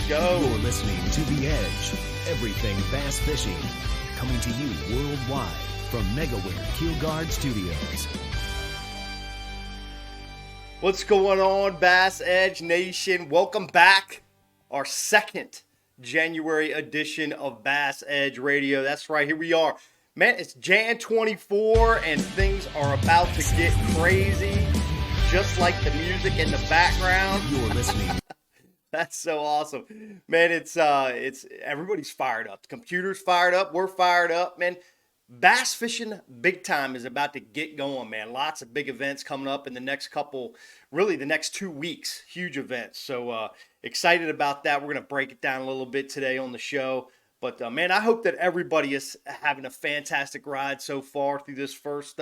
go. You're listening to The Edge, everything bass fishing, coming to you worldwide from MegaWare Keel Guard Studios. What's going on, Bass Edge Nation? Welcome back. Our second January edition of Bass Edge Radio. That's right, here we are. Man, it's Jan 24 and things are about to get crazy, just like the music in the background. You're listening. That's so awesome. Man, it's everybody's fired up. The computer's fired up. We're fired up, man. Bass fishing big time is about to get going, man. Lots of big events coming up in the next the next 2 weeks. Huge events. So excited about that. We're going to break it down a little bit today on the show. But, man, I hope that everybody is having a fantastic ride so far through this first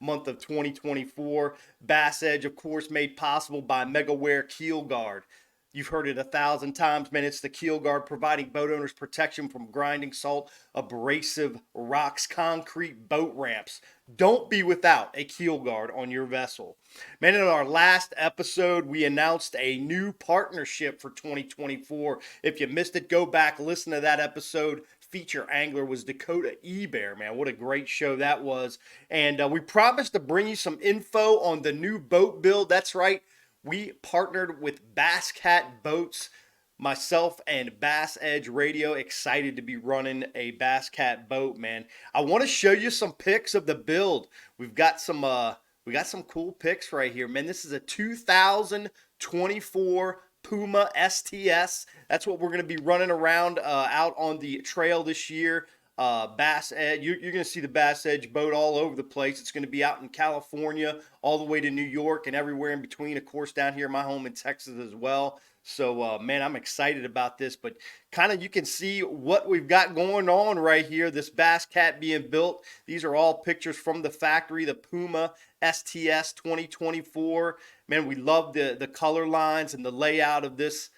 month of 2024. Bass Edge, of course, made possible by MegaWare Keel Guard. You've heard it 1,000 times, man. It's the Keel Guard providing boat owners protection from grinding salt, abrasive rocks, concrete boat ramps. Don't be without a Keel Guard on your vessel. Man, in our last episode, we announced a new partnership for 2024. If you missed it, go back, listen to that episode. Feature angler was Dakota Ebear, man. What a great show that was. And we promised to bring you some info on the new boat build. That's right. We partnered with BassCat Boats, myself and Bass Edge Radio, excited to be running a BassCat boat, man. I want to show you some pics of the build. We've got some cool pics right here, man. This is a 2024 Puma STS. That's what we're going to be running around out on the trail this year. Bass Edge, you're going to see the Bass Edge boat all over the place. It's going to be out in California, all the way to New York and everywhere in between, of course, down here in my home in Texas as well. So, man, I'm excited about this, but kind of you can see what we've got going on right here, this BassCat being built. These are all pictures from the factory, the Puma STS 2024. Man, we love the color lines and the layout of this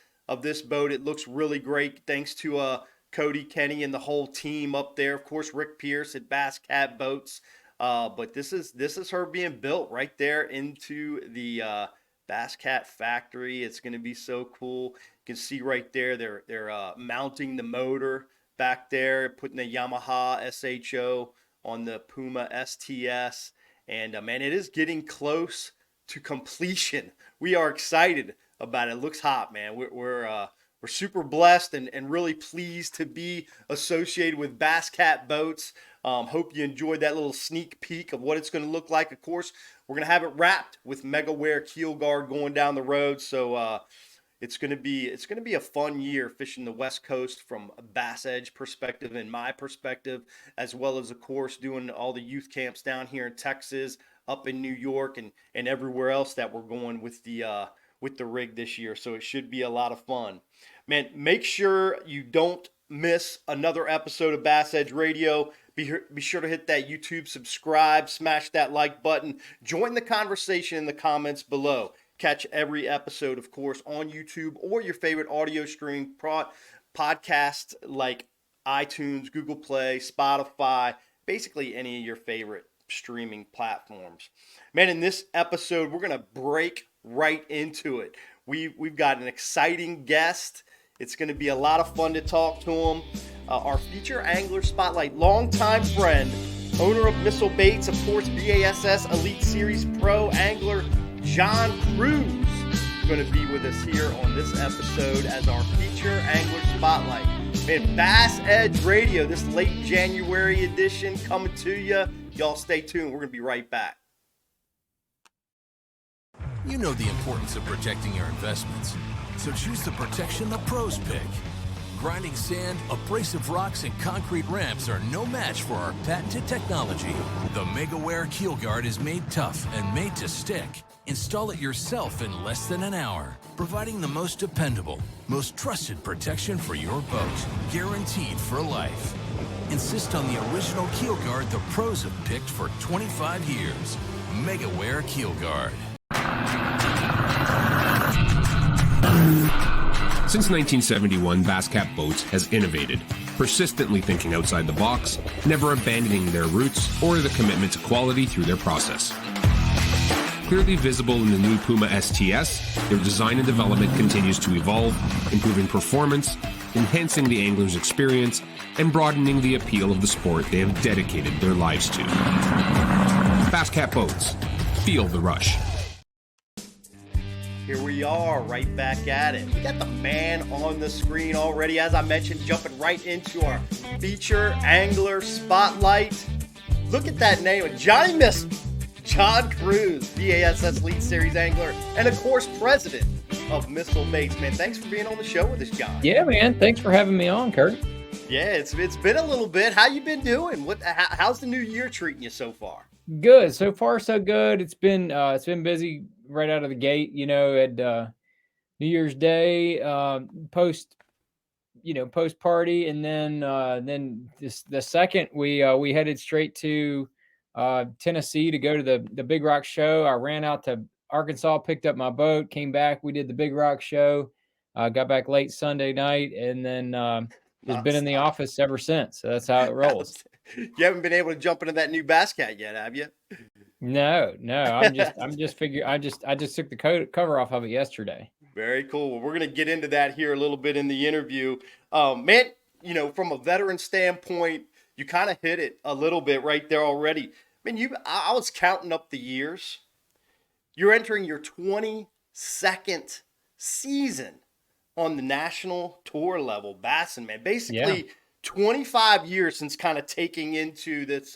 boat. It looks really great thanks to Cody, Kenny, and the whole team up there. Of course, Rick Pierce at BassCat Boats. But this is her being built right there into the BassCat factory. It's going to be so cool. You can see right there they're mounting the motor back there, putting the Yamaha SHO on the Puma STS. And man, it is getting close to completion. We are excited about it. It looks hot, man. We're super blessed and really pleased to be associated with BassCat Boats. Hope you enjoyed that little sneak peek of what it's going to look like. Of course, we're going to have it wrapped with MegaWare Keel Guard going down the road. So it's going to be a fun year fishing the West Coast from a Bass Edge perspective and my perspective, as well as, of course, doing all the youth camps down here in Texas, up in New York, and everywhere else that we're going with the rig this year. So it should be a lot of fun. Man, make sure you don't miss another episode of Bass Edge Radio. Be sure to hit that YouTube subscribe, smash that like button, join the conversation in the comments below. Catch every episode, of course, on YouTube or your favorite audio stream podcast like iTunes, Google Play, Spotify, basically any of your favorite streaming platforms. Man, in this episode, we're going to break right into it. We've got an exciting guest. It's going to be a lot of fun to talk to him. Our feature angler spotlight, longtime friend, owner of Missile Baits, of course, BASS Elite Series Pro angler, John Cruz, is going to be with us here on this episode as our feature angler spotlight. Man, Bass Edge Radio, this late January edition coming to you. Y'all stay tuned. We're going to be right back. You know the importance of protecting your investments, so choose the protection the pros pick. Grinding sand, abrasive rocks, and concrete ramps are no match for our patented technology. The MegaWare Keel Guard is made tough and made to stick. Install it yourself in less than an hour, providing the most dependable, most trusted protection for your boat, guaranteed for life. Insist on the original Keel Guard the pros have picked for 25 years. MegaWare Keel Guard. Since 1971, BassCat Boats has innovated, persistently thinking outside the box, never abandoning their roots or the commitment to quality through their process. Clearly visible in the new Puma STS, their design and development continues to evolve, improving performance, enhancing the angler's experience, and broadening the appeal of the sport they have dedicated their lives to. BassCat Boats. Feel the rush. Here we are, right back at it. We got the man on the screen already, as I mentioned, jumping right into our feature angler spotlight. Look at that name, Johnny Missile, John Cruz, BASS Elite Series angler, and of course, president of Missile Baits. Man, thanks for being on the show with us, John. Yeah, man. Thanks for having me on, Kurt. Yeah, it's been a little bit. How you been doing? How's the new year treating you so far? Good. So far, so good. It's been busy right out of the gate. You know, at New Year's Day, post party, and then the second we headed straight to Tennessee to go to the Big Rock show. I ran out to Arkansas, picked up my boat, came back. We did the Big Rock show. Got back late Sunday night, and then just been in the office ever since. So that's how it rolls. You haven't been able to jump into that new BassCat yet, have you? No. I'm just figuring. I just took the cover off of it yesterday. Very cool. Well, we're going to get into that here a little bit in the interview. Man, you know, from a veteran standpoint, you kind of hit it a little bit right there already. I mean, I was counting up the years. You're entering your 22nd season on the national tour level, bassing, man. Basically, 25 years since kind of taking into this,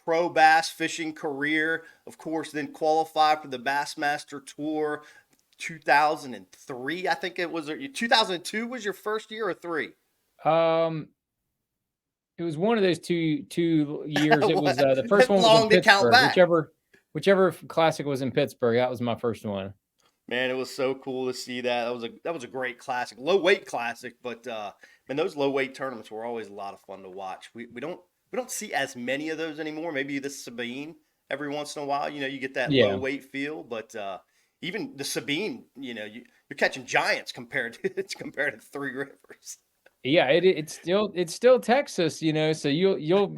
pro bass fishing career. Of course, then qualified for the Bassmaster Tour. 2003, I think it was. 2002 was your first year, or 3? It was one of those two years. It was the first one was long in to count Pittsburgh. back. Whichever classic was in Pittsburgh, that was my first one. Man, it was so cool to see that. That was a great classic, low weight classic. But man, those low weight tournaments were always a lot of fun to watch. We don't see as many of those anymore. Maybe the Sabine every once in a while. You know, you get that low weight feel, but even the Sabine, you know, you're catching giants compared to Three Rivers. Yeah, it's still Texas, you know, so you'll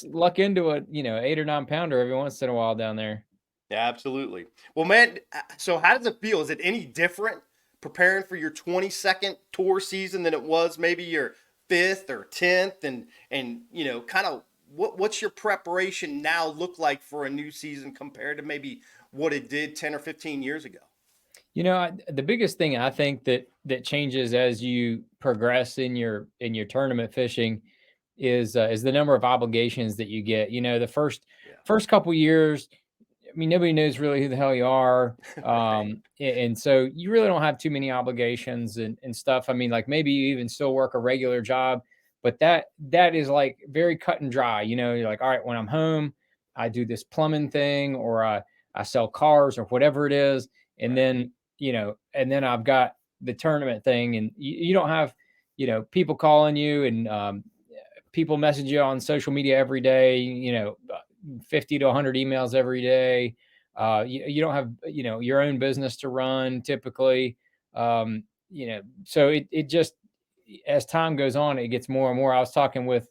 luck into a 8 or 9 pounder every once in a while down there. Yeah, absolutely. Well, man, so how does it feel? Is it any different preparing for your 22nd tour season than it was maybe your 5th or 10th? And you know, kind of what's your preparation now look like for a new season compared to maybe what it did 10 or 15 years ago? You know, the biggest thing I think that changes as you progress in your tournament fishing is the number of obligations that you get. You know, the first couple years, I mean, nobody knows really who the hell you are. And so you really don't have too many obligations and stuff. I mean, like maybe you even still work a regular job, but that is like very cut and dry. You know, you're like, all right, when I'm home, I do this plumbing thing, or I sell cars, or whatever it is. And then, you know, and then I've got the tournament thing, and you don't have, you know, people calling you and people message you on social media every day, you know, 50 to 100 emails every day. You don't have, you know, your own business to run typically. You know, so it just, as time goes on, it gets more and more. I was talking with,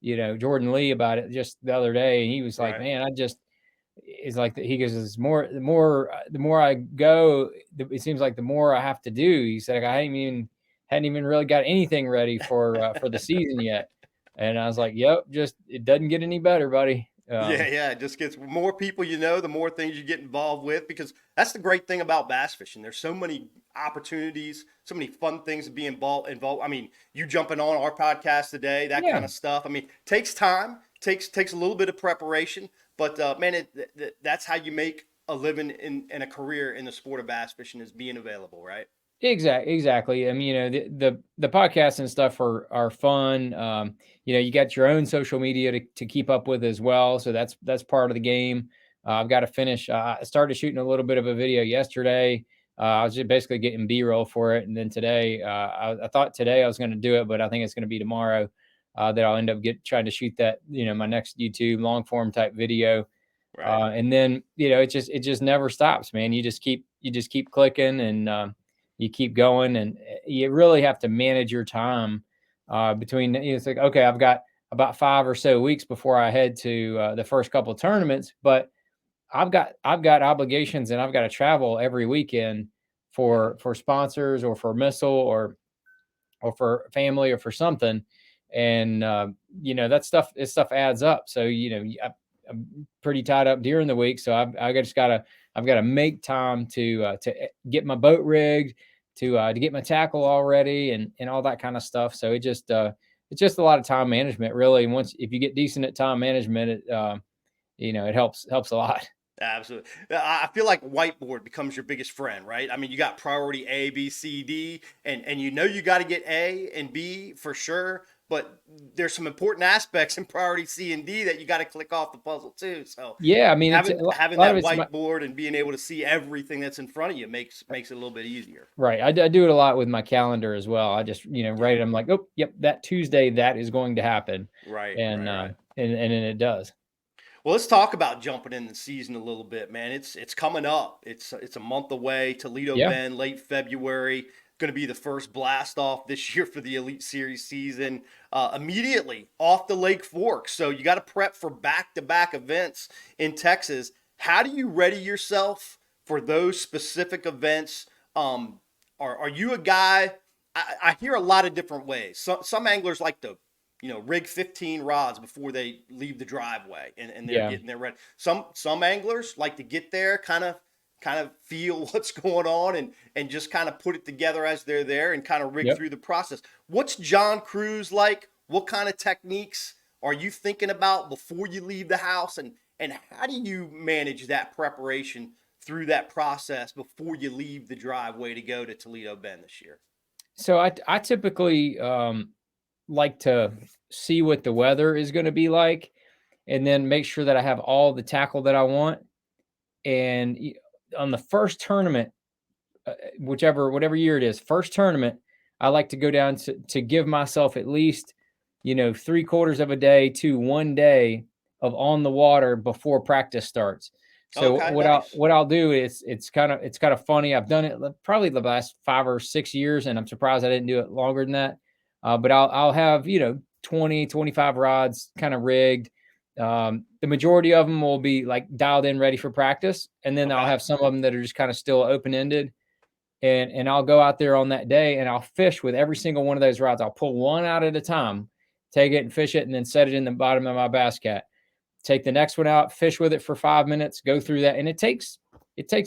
Jordan Lee about it just the other day, and he was like, man, it's like he goes, the more I go, it seems like the more I have to do. He said, I hadn't even really got anything ready for the season yet. And I was like, yep, just, it doesn't get any better, buddy. It just gets more people, you know, the more things you get involved with, because that's the great thing about bass fishing. There's so many opportunities, so many fun things to be involved. I mean, you jumping on our podcast today, that kind of stuff. I mean, takes time, takes a little bit of preparation, but man, that's how you make a living in a career in the sport of bass fishing, is being available, right? Exactly. I mean, you know, the podcasts and stuff are fun. You know, you got your own social media to keep up with as well. So that's part of the game. I've got to finish. I started shooting a little bit of a video yesterday. I was just basically getting B-roll for it. And then today, I thought today I was going to do it, but I think it's going to be tomorrow that I'll end up trying to shoot that, you know, my next YouTube long form type video. Right. And then, you know, it just never stops, man. You just keep clicking, and you keep going, and you really have to manage your time between, you know, it's like, okay, I've got about 5 or so weeks before I head to the first couple of tournaments, but I've got obligations and I've got to travel every weekend for sponsors or for missile or for family or for something. And, that stuff adds up. So, I'm pretty tied up during the week. So I've got to make time to get my boat rigged, to get my tackle all ready and all that kind of stuff. So it's just a lot of time management really. And if you get decent at time management, it helps a lot. Absolutely. I feel like whiteboard becomes your biggest friend, right? I mean, you got priority A, B, C, D, and you got to get A and B for sure, but there's some important aspects in priority C and D that you got to click off the puzzle too. So Yeah, I mean, having that whiteboard and being able to see everything that's in front of you makes it a little bit easier. right. I do it a lot with my calendar as well. I just, write it. I'm like, oh, yep, that Tuesday that is going to happen. Right, And right. and then it does. Well, let's talk about jumping in the season a little bit, man. It's coming up. It's a month away. Toledo Yeah. Bend, late February. Going to be the first blast off this year for the Elite Series season. Immediately off the Lake Fork, so you got to prep for back-to-back events in Texas. How do you ready yourself for those specific events? Are you a guy? I hear a lot of different ways. Some anglers like to rig 15 rods before they leave the driveway and they're getting there ready. Some anglers like to get there, kind of feel what's going on and just kind of put it together as they're there and kind of rig through the process. What's John Cruz like? What kind of techniques are you thinking about before you leave the house? And how do you manage that preparation through that process before you leave the driveway to go to Toledo Bend this year? So I typically like to see what the weather is going to be like and then make sure that I have all the tackle that I want. And on the first tournament, whatever year it is, first tournament, I like to go down to give myself at least, 3/4 of a day to 1 day of on the water before practice starts. So Okay, nice. what I'll do is it's kind of funny. I've done it probably the last 5 or 6 years, and I'm surprised I didn't do it longer than that. But I'll have 20, 25 rods kind of rigged. The majority of them will be like dialed in, ready for practice, and then I'll Okay. have some of them that are just kind of still open ended. And I'll go out there on that day and I'll fish with every single one of those rods. I'll pull one out at a time, take it and fish it, and then set it in the bottom of my BassCat. Take the next one out, fish with it for 5 minutes, go through that, and it takes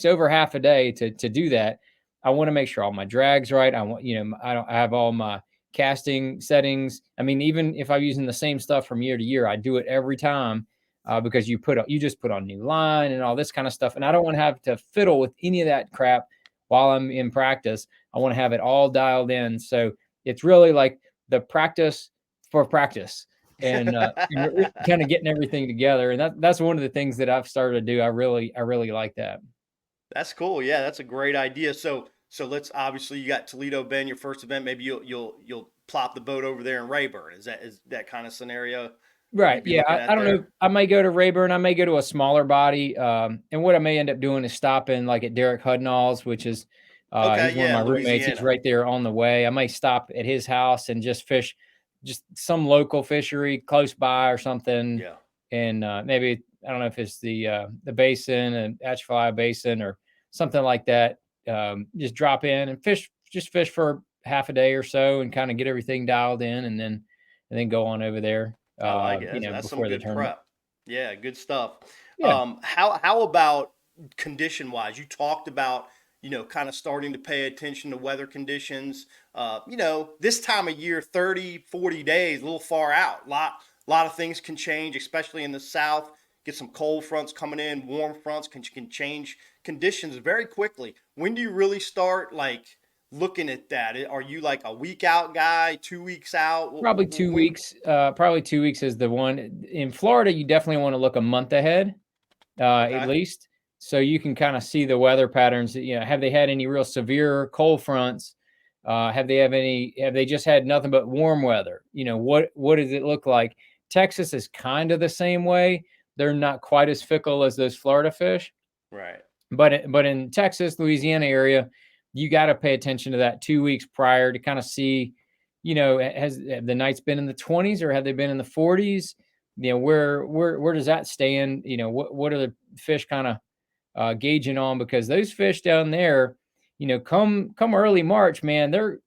over half a day to do that. I want to make sure all my drag's right. I want I have all my casting settings. I mean, even if I'm using the same stuff from year to year, I do it every time because you just put on new line and all this kind of stuff, and I don't want to have to fiddle with any of that crap while I'm in practice. I want to have it all dialed in. So it's really like the practice for practice and kind of getting everything together. And that's one of the things that I've started to do. I really like that. That's cool. Yeah, that's a great idea. So let's obviously you got Toledo Bend, your first event. Maybe you'll plop the boat over there in Rayburn. Is that kind of scenario? Right. Yeah. I don't know. I may go to Rayburn. I may go to a smaller body. And what I may end up doing is stopping like at Derek Hudnall's, which is he's one of my roommates. He's right there on the way. I may stop at his house and just fish just some local fishery close by or something. Yeah. And maybe I don't know if it's the basin and Atchafalaya Basin or something like that. Just drop in and fish for half a day or so and kind of get everything dialed in and then go on over there. I like it. That's some before the good tournament. prep. Yeah, good stuff. Yeah. How about condition wise? You talked about, kind of starting to pay attention to weather conditions. This time of year, 30, 40 days, a little far out. Lot of things can change, especially in the South. Get some cold fronts coming in, warm fronts can change conditions very quickly. When do you really start looking at that? Are you like a week out guy, 2 weeks out? Probably 2 weeks. Probably 2 weeks is the one. In Florida, you definitely want to look a month ahead, at least, so you can kind of see the weather patterns. Have they had any real severe cold fronts? Have they just had nothing but warm weather? What does it look like? Texas is kind of the same way. They're not quite as fickle as those Florida fish. Right. But in Texas, Louisiana area, you got to pay attention to that 2 weeks prior to kind of see, have the nights been in the 20s or have they been in the 40s? where does that stand? What are the fish kind of gauging on? Because those fish down there, come early March, man, they're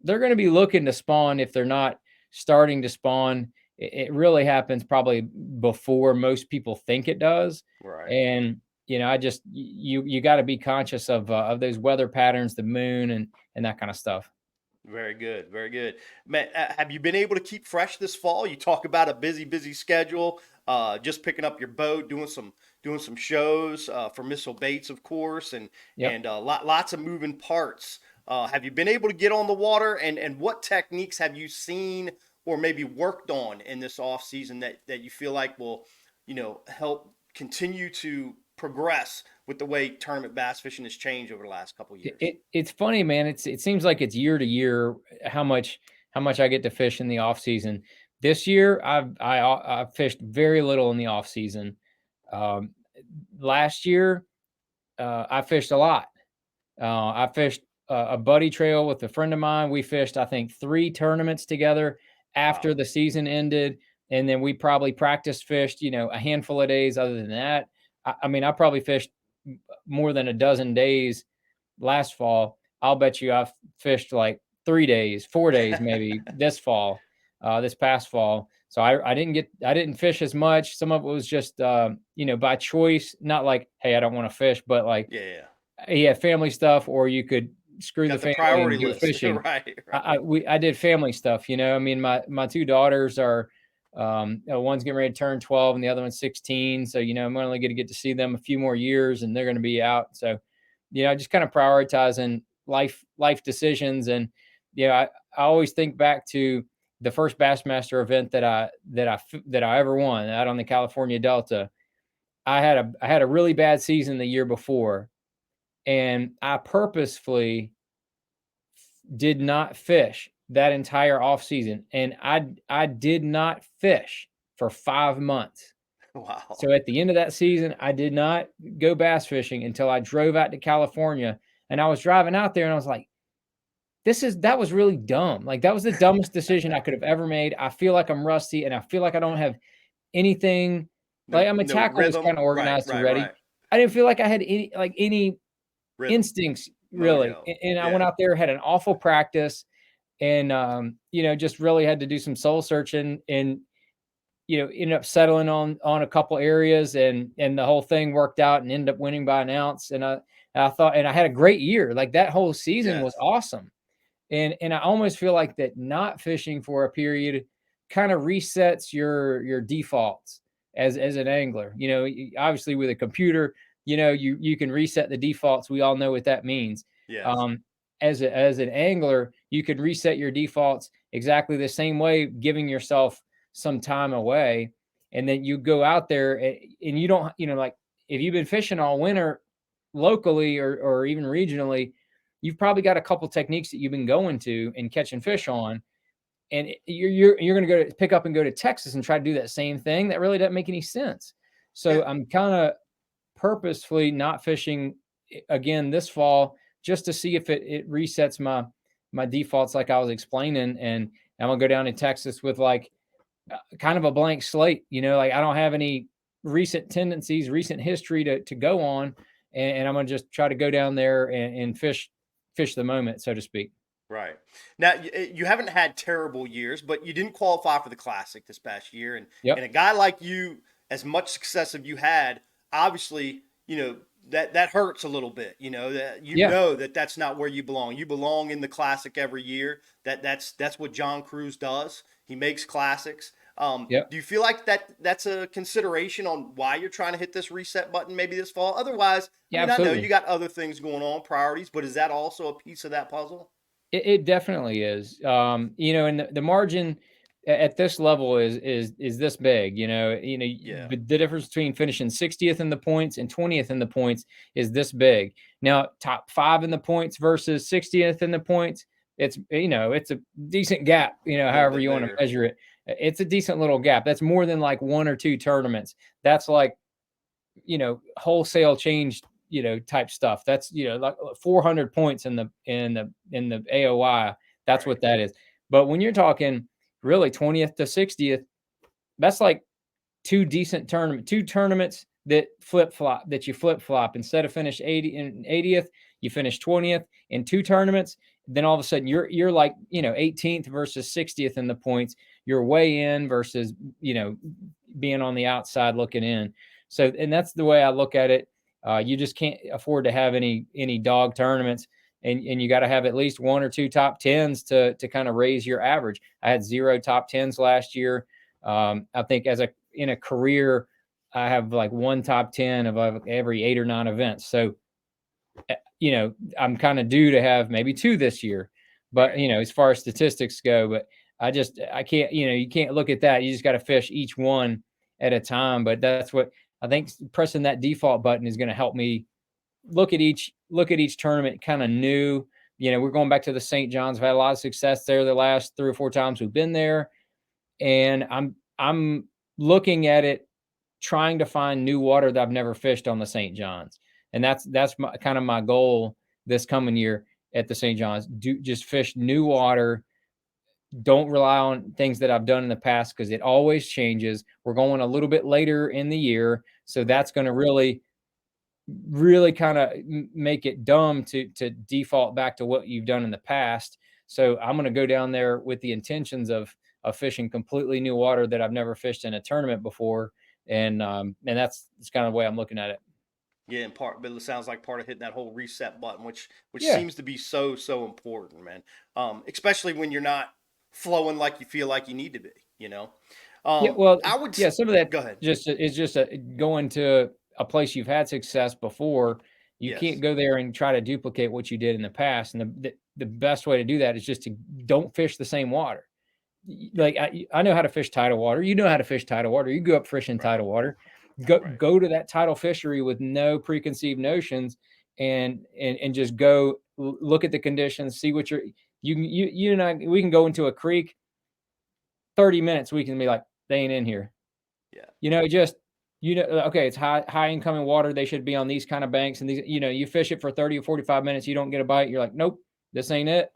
going to be looking to spawn. If they're not starting to spawn, it really happens probably before most people think it does. Right. And I just you got to be conscious of those weather patterns, the moon, and that kind of stuff. Very good, very good. Man, have you been able to keep fresh this fall? You talk about a busy schedule. Just picking up your boat, doing some shows for Missile Baits, of course, and Yep. and lots of moving parts. Have you been able to get on the water, and what techniques have you seen or maybe worked on in this off season that you feel like will, help continue to progress with the way tournament bass fishing has changed over the last couple of years? It's funny, man. It seems like it's year to year how much I get to fish in the off season. This year, I've fished very little in the off season. Um, Last year, I fished a lot. I fished a buddy trail with a friend of mine. We fished, I think, 3 tournaments together after Wow. the season ended, and then we probably practice fished, a handful of days. Other than that, I mean, I probably fished more than a dozen days last fall. I'll bet you I've fished like 3 days, 4 days, maybe this fall, this past fall. So I didn't fish as much. Some of it was just, by choice, not like, hey, I don't want to fish, but like, Yeah. yeah, family stuff, or you could screw the Got the family priority and go list. fishing. Right. I did family stuff. I mean, my 2 daughters are, one's getting ready to turn 12 and the other one's 16. So, I'm only going to get to see them a few more years and they're going to be out. So, just kind of prioritizing life decisions. And, I always think back to the first Bassmaster event that I ever won out on the California Delta. I had a really bad season the year before, and I purposefully did not fish that entire off season, and I did not fish for 5 months. Wow. So at the end of that season, I did not go bass fishing until I drove out to California, and I was driving out there and I was like, that was really dumb. Like, that was the dumbest decision I could have ever made. I feel like I'm rusty and I feel like I don't have anything. Like, my No tackle was rhythm. kind of organized and ready. Right. I didn't feel like I had any Rhythm. instincts really. Mojo. And I Yeah. went out there, had an awful practice, and just really had to do some soul searching, and ended up settling on a couple areas, and the whole thing worked out and ended up winning by an ounce. And I thought, and I had a great year. Like, that whole season was Yes. awesome. And I almost feel like that not fishing for a period kind of resets your defaults as an angler. Obviously with a computer, you can reset the defaults. We all know what that means. Yes. As an angler, you can reset your defaults exactly the same way, giving yourself some time away, and then you go out there and you don't, like, if you've been fishing all winter locally or even regionally, you've probably got a couple techniques that you've been going to and catching fish on, and you're going to go to pick up and go to Texas and try to do that same thing. That really doesn't make any sense. So Yeah. I'm kind of purposefully not fishing again this fall, just to see if it resets my defaults, like I was explaining. And I'm gonna go down to Texas with like kind of a blank slate. Like, I don't have any recent tendencies, recent history to go on, and I'm gonna just try to go down there and fish the moment, so to speak. Right. Now, you haven't had terrible years, but you didn't qualify for the Classic this past year. And Yep. a guy like you, as much success as you had, obviously, that hurts a little bit. That Yeah. know that that's not where you belong. You belong in the Classic every year. That's what John Cruz does. He makes classics. Yep. Do you feel like that's a consideration on why you're trying to hit this reset button maybe this fall? Otherwise, Yeah, I know absolutely. you got other things going on, priorities, but is that also a piece of that puzzle? It definitely is. And the margin at this level is this big. Yeah. The difference between finishing 60th in the points and 20th in the points is this big. Now, top 5 in the points versus 60th in the points, it's a decent gap. However bit you want to bigger. measure it, it's a decent little gap. That's more than like 1 or 2 tournaments. That's like wholesale change, type stuff. That's, like 400 points in the AOI. That's Right. what that is. But when you're talking really 20th to 60th, that's like two tournaments that you flip flop. Instead of finish 80th, you finish 20th in two tournaments. Then all of a sudden you're like, 18th versus 60th in the points. You're way in versus, being on the outside looking in. So, and that's the way I look at it. You just can't afford to have any dog tournaments, and you got to have at least one or two top tens to kind of raise your average. I had 0 top tens last year. I think in a career, I have like 1 top 10 of every 8 or 9 events. So, I'm kind of due to have maybe 2 this year, but as far as statistics go, but I can't, you can't look at that. You just got to fish each one at a time. But that's what I think, pressing that default button is going to help me look at each tournament kind of new. We're going back to the St. John's. I've had a lot of success there the last 3 or 4 times we've been there. And I'm looking at it, trying to find new water that I've never fished on the St. John's. And that's kind of my goal this coming year at the St. John's. Just fish new water. Don't rely on things that I've done in the past, because it always changes. We're going a little bit later in the year, so that's going to really kind of make it dumb to default back to what you've done in the past. So I'm going to go down there with the intentions of fishing completely new water that I've never fished in a tournament before, and that's kind of the way I'm looking at it. Yeah, but it sounds like part of hitting that whole reset button, which seems to be so important, man. Especially when you're not flowing like you feel like you need to be, some of that go ahead. Just going to a place you've had success before. You can't go there and try to duplicate what you did in the past. And the best way to do that is just to don't fish the same water. Like I know how to fish tidal water. You know how to fish tidal water. You go up fishing tidal water. Go to that tidal fishery with no preconceived notions, and just go look at the conditions, see what you and I, we can go into a creek 30 minutes. We can be like, they ain't in here. Yeah. Okay, it's high incoming water. They should be on these kind of banks. And these, you fish it for 30 or 45 minutes. You don't get a bite. You're like, nope, this ain't it.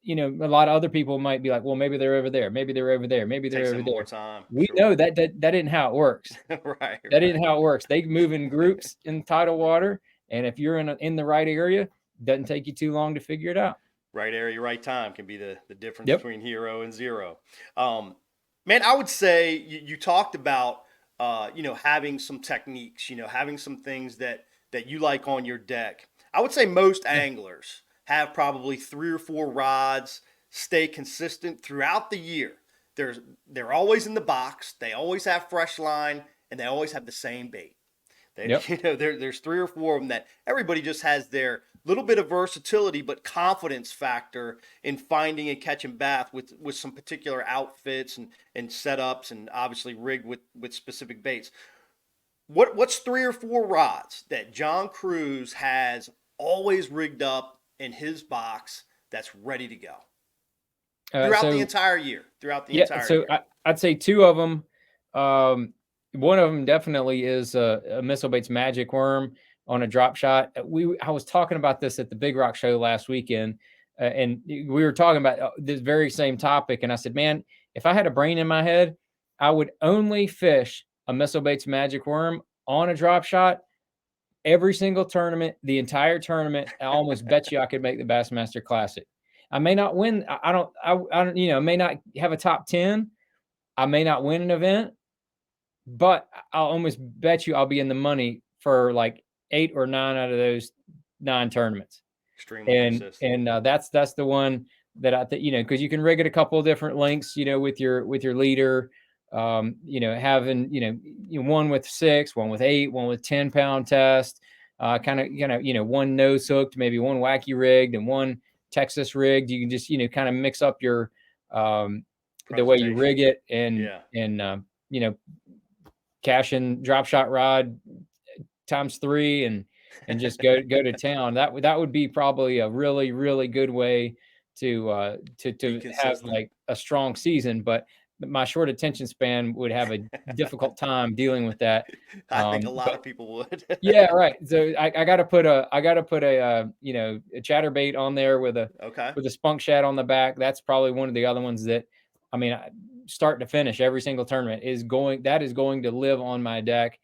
A lot of other people might be like, well, maybe they're over there. Maybe they're over there. Maybe they're over there. More time. We know that isn't how it works. Right. That isn't how it works. They move in groups in tidal water. And if you're in the right area, it doesn't take you too long to figure it out. Right area, right time can be the difference between hero and zero. Man, I would say you talked about, having some techniques, having some things that you like on your deck. I would say most anglers have probably 3 or 4 rods, stay consistent throughout the year. They're always in the box. They always have fresh line, and they always have the same bait. There's 3 or 4 of them that everybody just has their little bit of versatility, but confidence factor in finding and catching bass with some particular outfits and setups, and obviously rigged with specific baits. What's 3 or 4 rods that John Cruz has always rigged up in his box that's ready to go throughout the entire year? So I'd say 2 of them. One of them definitely is a Missile Baits Magic Worm on a drop shot. I was talking about this at the Big Rock Show last weekend, and we were talking about this very same topic. And I said, man, if I had a brain in my head, I would only fish a Missile Baits Magic Worm on a drop shot every single tournament, the entire tournament. I almost bet you I could make the Bassmaster Classic. I may not win. I don't, may not have a top 10. I may not win an event, but I'll almost bet you I'll be in the money for like 8 or 9 out of those 9 tournaments. Extremely consistent. And that's the one that I think, because you can rig it a couple of different lengths, with your leader, having, one with 6, one with 8, one with 10-pound test, one nose hooked, maybe one wacky rigged and one Texas rigged. You can just, kind of mix up your, the way you rig it and cash in drop shot rod times 3 and just go to town. That would be probably a really, really good way to have like a strong season, but my short attention span would have a difficult time dealing with that. I think a lot of people would. Yeah, right. So I got to put a chatterbait on there with a spunk shad on the back. That's probably one of the other ones that, start to finish, every single tournament is going to live on my deck.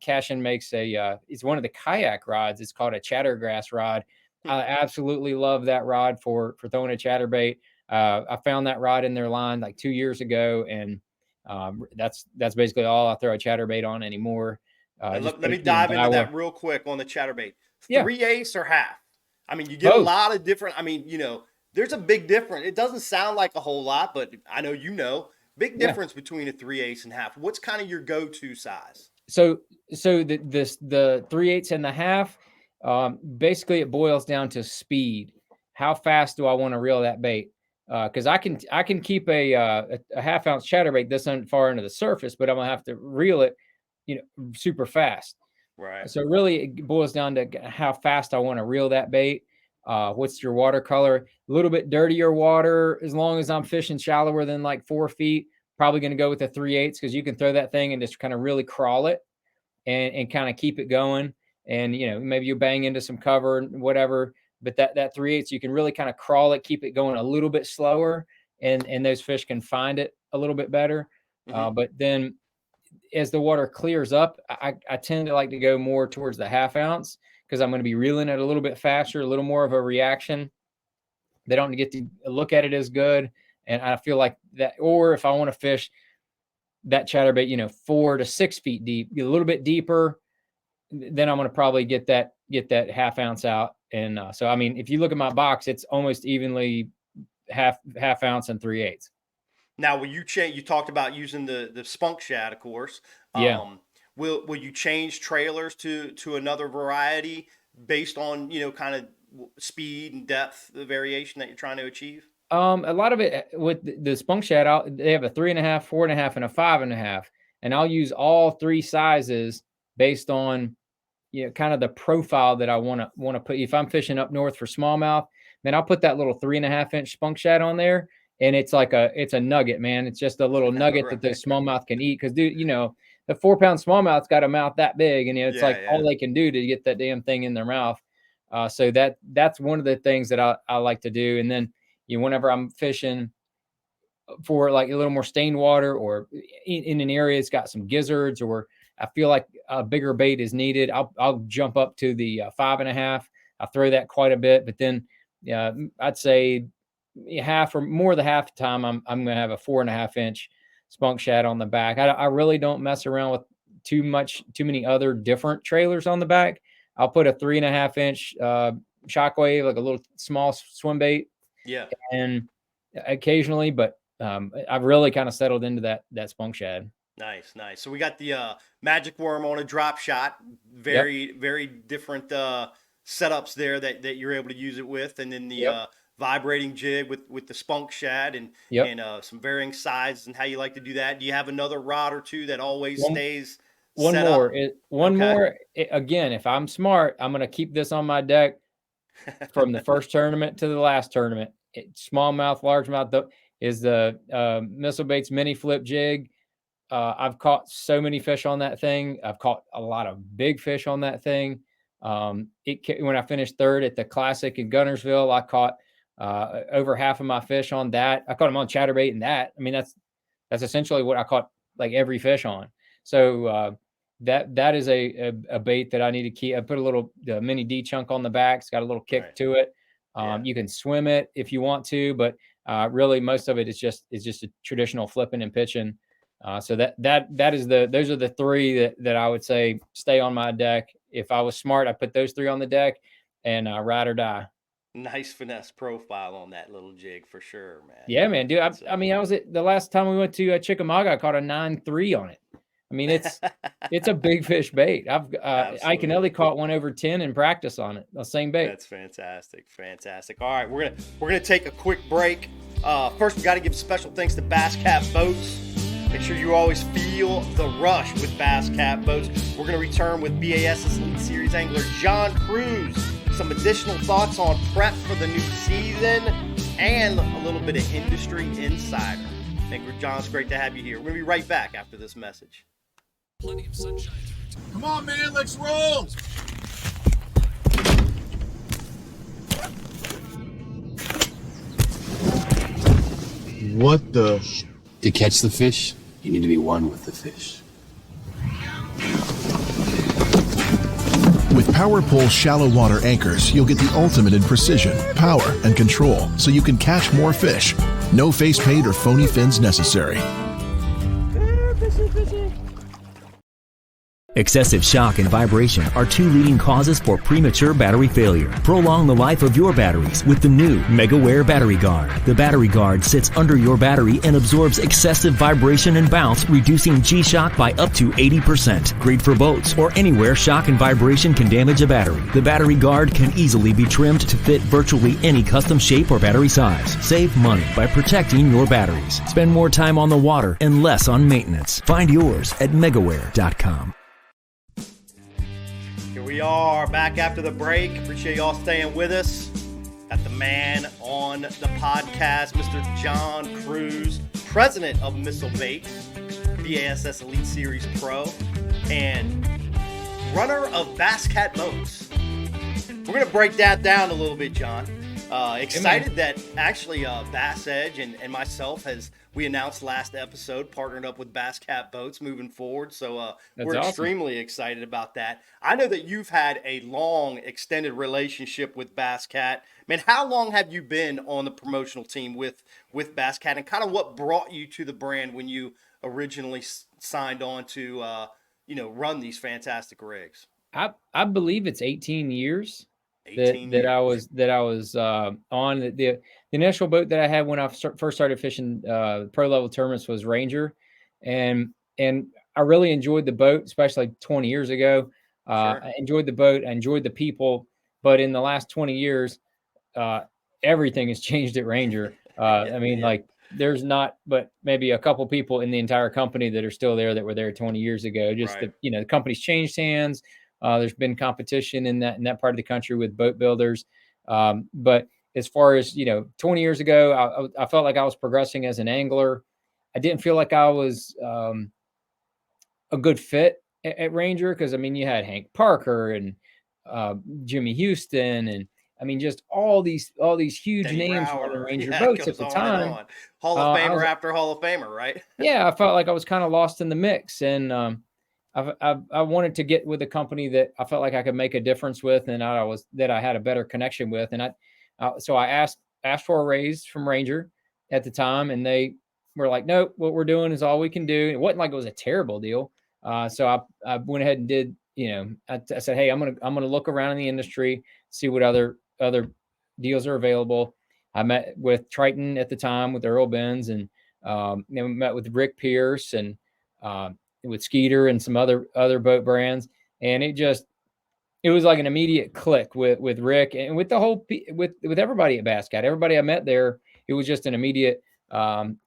Cashin makes it's one of the kayak rods. It's called a chattergrass rod. I absolutely love that rod for throwing a chatterbait. I found that rod in their line like 2 years ago, and that's basically all I throw a chatterbait on anymore. Let me dive into that real quick on the chatterbait. Yeah. 3/8 or half? I mean, you get Both. a lot of different. I mean, there's a big difference. It doesn't sound like a whole lot, but I know big difference between a 3/8 and half. What's kind of your go-to size? So the 3/8 and the half, basically it boils down to speed. How fast do I want to reel that bait? Because I can keep a half-ounce chatterbait this far into the surface, but I'm gonna have to reel it, super fast. Right. So really, it boils down to how fast I want to reel that bait. What's your watercolor? A little bit dirtier water, as long as I'm fishing shallower than like 4 feet, probably going to go with the 3/8 because you can throw that thing and just kind of really crawl it and kind of keep it going. And, maybe you bang into some cover and whatever, but that 3/8, you can really kind of crawl it, keep it going a little bit slower, and those fish can find it a little bit better. But then as the water clears up, I tend to like to go more towards the half-ounce because I'm going to be reeling it a little bit faster, a little more of a reaction. They don't get to look at it as good. And I feel like that, or if I want to fish that chatterbait, 4 to 6 feet deep, a little bit deeper, then I'm going to probably get that half-ounce out. And so, I mean, if you look at my box, it's almost evenly half-ounce and 3/8. Now, will you change? You talked about using the spunk shad, of course. Yeah. Will you change trailers to another variety based on kind of speed and depth, the variation that you're trying to achieve? A lot of it with the spunk shad, they have a 3.5, 4.5, and a 5.5, and I'll use all 3 sizes based on kind of the profile that I want to put. If I'm fishing up north for smallmouth, then I'll put that little 3.5-inch spunk shad on there. And it's a nugget, man. It's just a little nugget that the smallmouth can eat. Because, dude, the 4-pound smallmouth's got a mouth that big, and it's all they can do to get that damn thing in their mouth. So that's one of the things that I like to do. And then, whenever I'm fishing for like a little more stained water, or in an area it's got some gizzards, or I feel like a bigger bait is needed, I'll jump up to the 5.5. I throw that quite a bit, but then I'd say half or more the half the time I'm going to have a 4.5-inch spunk shad on the back. I really don't mess around with too many other different trailers on the back. I'll put a 3.5-inch shockwave, like a little small swim bait. Yeah. And occasionally, but I've really kind of settled into that spunk shad. Nice. So we got the magic worm on a drop shot. Very different setups there that you're able to use it with, and then the vibrating jig with the spunk shad and some varying sizes and how you like to do that. Do you have another rod or two that always stays set up? More. Again, if I'm smart, I'm going to keep this on my deck from the first tournament to the last tournament. Smallmouth, largemouth is the Missile Baits mini flip jig. I've caught so many fish on that thing. I've caught a lot of big fish on that thing. When I finished third at the Classic in Gunnersville, I caught over half of my fish on that. I caught them on chatterbait and that. I mean, that's essentially what I caught like every fish on. So that is a bait that I need to keep. I put a little mini D chunk on the back. It's got a little kick to it. You can swim it if you want to, but really most of it is just a traditional flipping and pitching. So those are the 3 that I would say stay on my deck. If I was smart, I put those 3 on the deck and ride or die. Nice finesse profile on that little jig for sure, man. Yeah, man, dude. I mean, I was at the last time we went to Chickamauga, I caught a 9.3 on it. I mean, it's a big fish bait. I've Iaconelli caught one over 10 in practice on it. The same bait. That's fantastic. All right, we're gonna take a quick break. First, we got to give special thanks to BassCat boats. Make sure you always feel the rush with BassCat boats. We're gonna return with BAS's Elite Series angler John Cruz. Some additional thoughts on prep for the new season and a little bit of industry insider. Angler John, it's great to have you here. We're gonna be right back after this message. Plenty of sunshine. Come on, man, let's roll. What the To catch the fish, you need to be one with the fish. With PowerPole shallow water anchors, you'll get the ultimate in precision, power, and control, so you can catch more fish. No face paint or phony fins necessary. Excessive shock and vibration are two leading causes for premature battery failure. Prolong the life of your batteries with the new MegaWare Battery Guard. The Battery Guard sits under your battery and absorbs excessive vibration and bounce, reducing G-shock by up to 80%. Great for boats or anywhere shock and vibration can damage a battery. The Battery Guard can easily be trimmed to fit virtually any custom shape or battery size. Save money by protecting your batteries. Spend more time on the water and less on maintenance. Find yours at megaware.com. We are back after the break. Appreciate y'all staying with us. Got the man on the podcast, Mr. John Cruz, president of Missile Baits, BASS Elite Series Pro, and runner of BassCat boats. We're going to break that down a little bit, John. Excited that actually Bass Edge and myself, as we announced last episode, partnered up with BassCat Boats moving forward. So we're awesome. extremely excited about that. I know that you've had a long, extended relationship with BassCat. Man, how long have you been on the promotional team with BassCat, and kind of what brought you to the brand when you originally signed on to run these fantastic rigs? I believe it's 18 years. 18 that I years. was on the initial boat that I had when I first started fishing pro level tournaments was Ranger, and I really enjoyed the boat, especially 20 years ago. Sure. I enjoyed the boat, I enjoyed the people, but in the last 20 years, everything has changed at Ranger. Like there's not but maybe a couple people in the entire company that are still there that were there 20 years ago. Just Right. the company's changed hands. There's been competition in that part of the country with boat builders. But as far as, 20 years ago, I felt like I was progressing as an angler. I didn't feel like I was a good fit at Ranger because, you had Hank Parker and Jimmy Houston and just all these huge Danny names Brower. running Ranger Yeah, it boats at goes the on time. and on. Hall of I Famer was- after Hall of Famer, right? Yeah, I felt like I was kind of lost in the mix, and I wanted to get with a company that I felt like I could make a difference with, and that I had a better connection with, and so I asked for a raise from Ranger at the time, and they were like, "Nope, what we're doing is all we can do." It wasn't like it was a terrible deal, so I went ahead and did. I said, "Hey, I'm gonna look around in the industry, see what other deals are available." I met with Triton at the time with Earl Benz, and met with Rick Pierce and with Skeeter and some other boat brands, and it was like an immediate click with Rick and with the whole with everybody at BassCat. Everybody I met there, it was just an immediate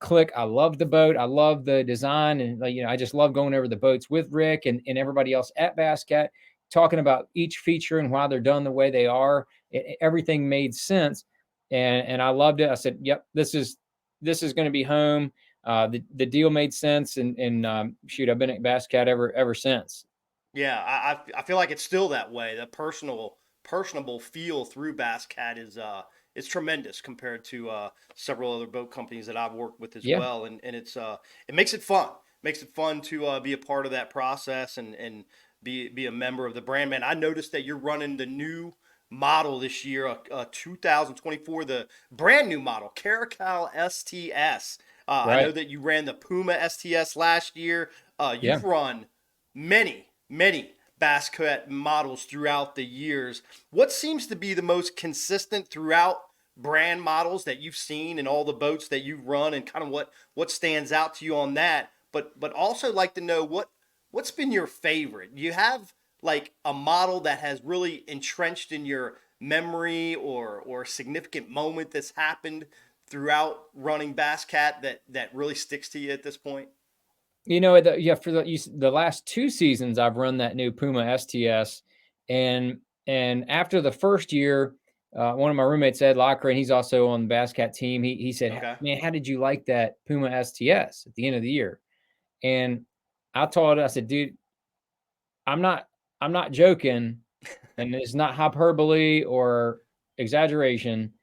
click. I loved the boat. I loved the design, and I just love going over the boats with Rick and everybody else at BassCat, talking about each feature and why they're done the way they are. Everything made sense, and I loved it. I said, "Yep, this is going to be home." The deal made sense, and shoot, I've been at BassCat ever since. Yeah, I feel like it's still that way. The personable feel through BassCat is tremendous compared to several other boat companies that I've worked with as well, and it's it makes it fun. Makes it fun to be a part of that process and be a member of the brand. Man, I noticed that you're running the new model this year, 2024, the brand new model, Caracal STS. I know that you ran the Puma STS last year. You've run many BassCat models throughout the years. What seems to be the most consistent throughout brand models that you've seen in all the boats that you've run, and kind of what stands out to you on that? But also like to know what's been your favorite. Do you have like a model that has really entrenched in your memory or significant moment that's happened throughout running BassCat that really sticks to you at this point? For the last 2 seasons, I've run that new Puma STS, and after the first year, one of my roommates, Ed Locker, and he's also on the BassCat team. He said, Okay. "Man, how did you like that Puma STS at the end of the year?" And I said, "Dude, I'm not joking, and it's not hyperbole or exaggeration.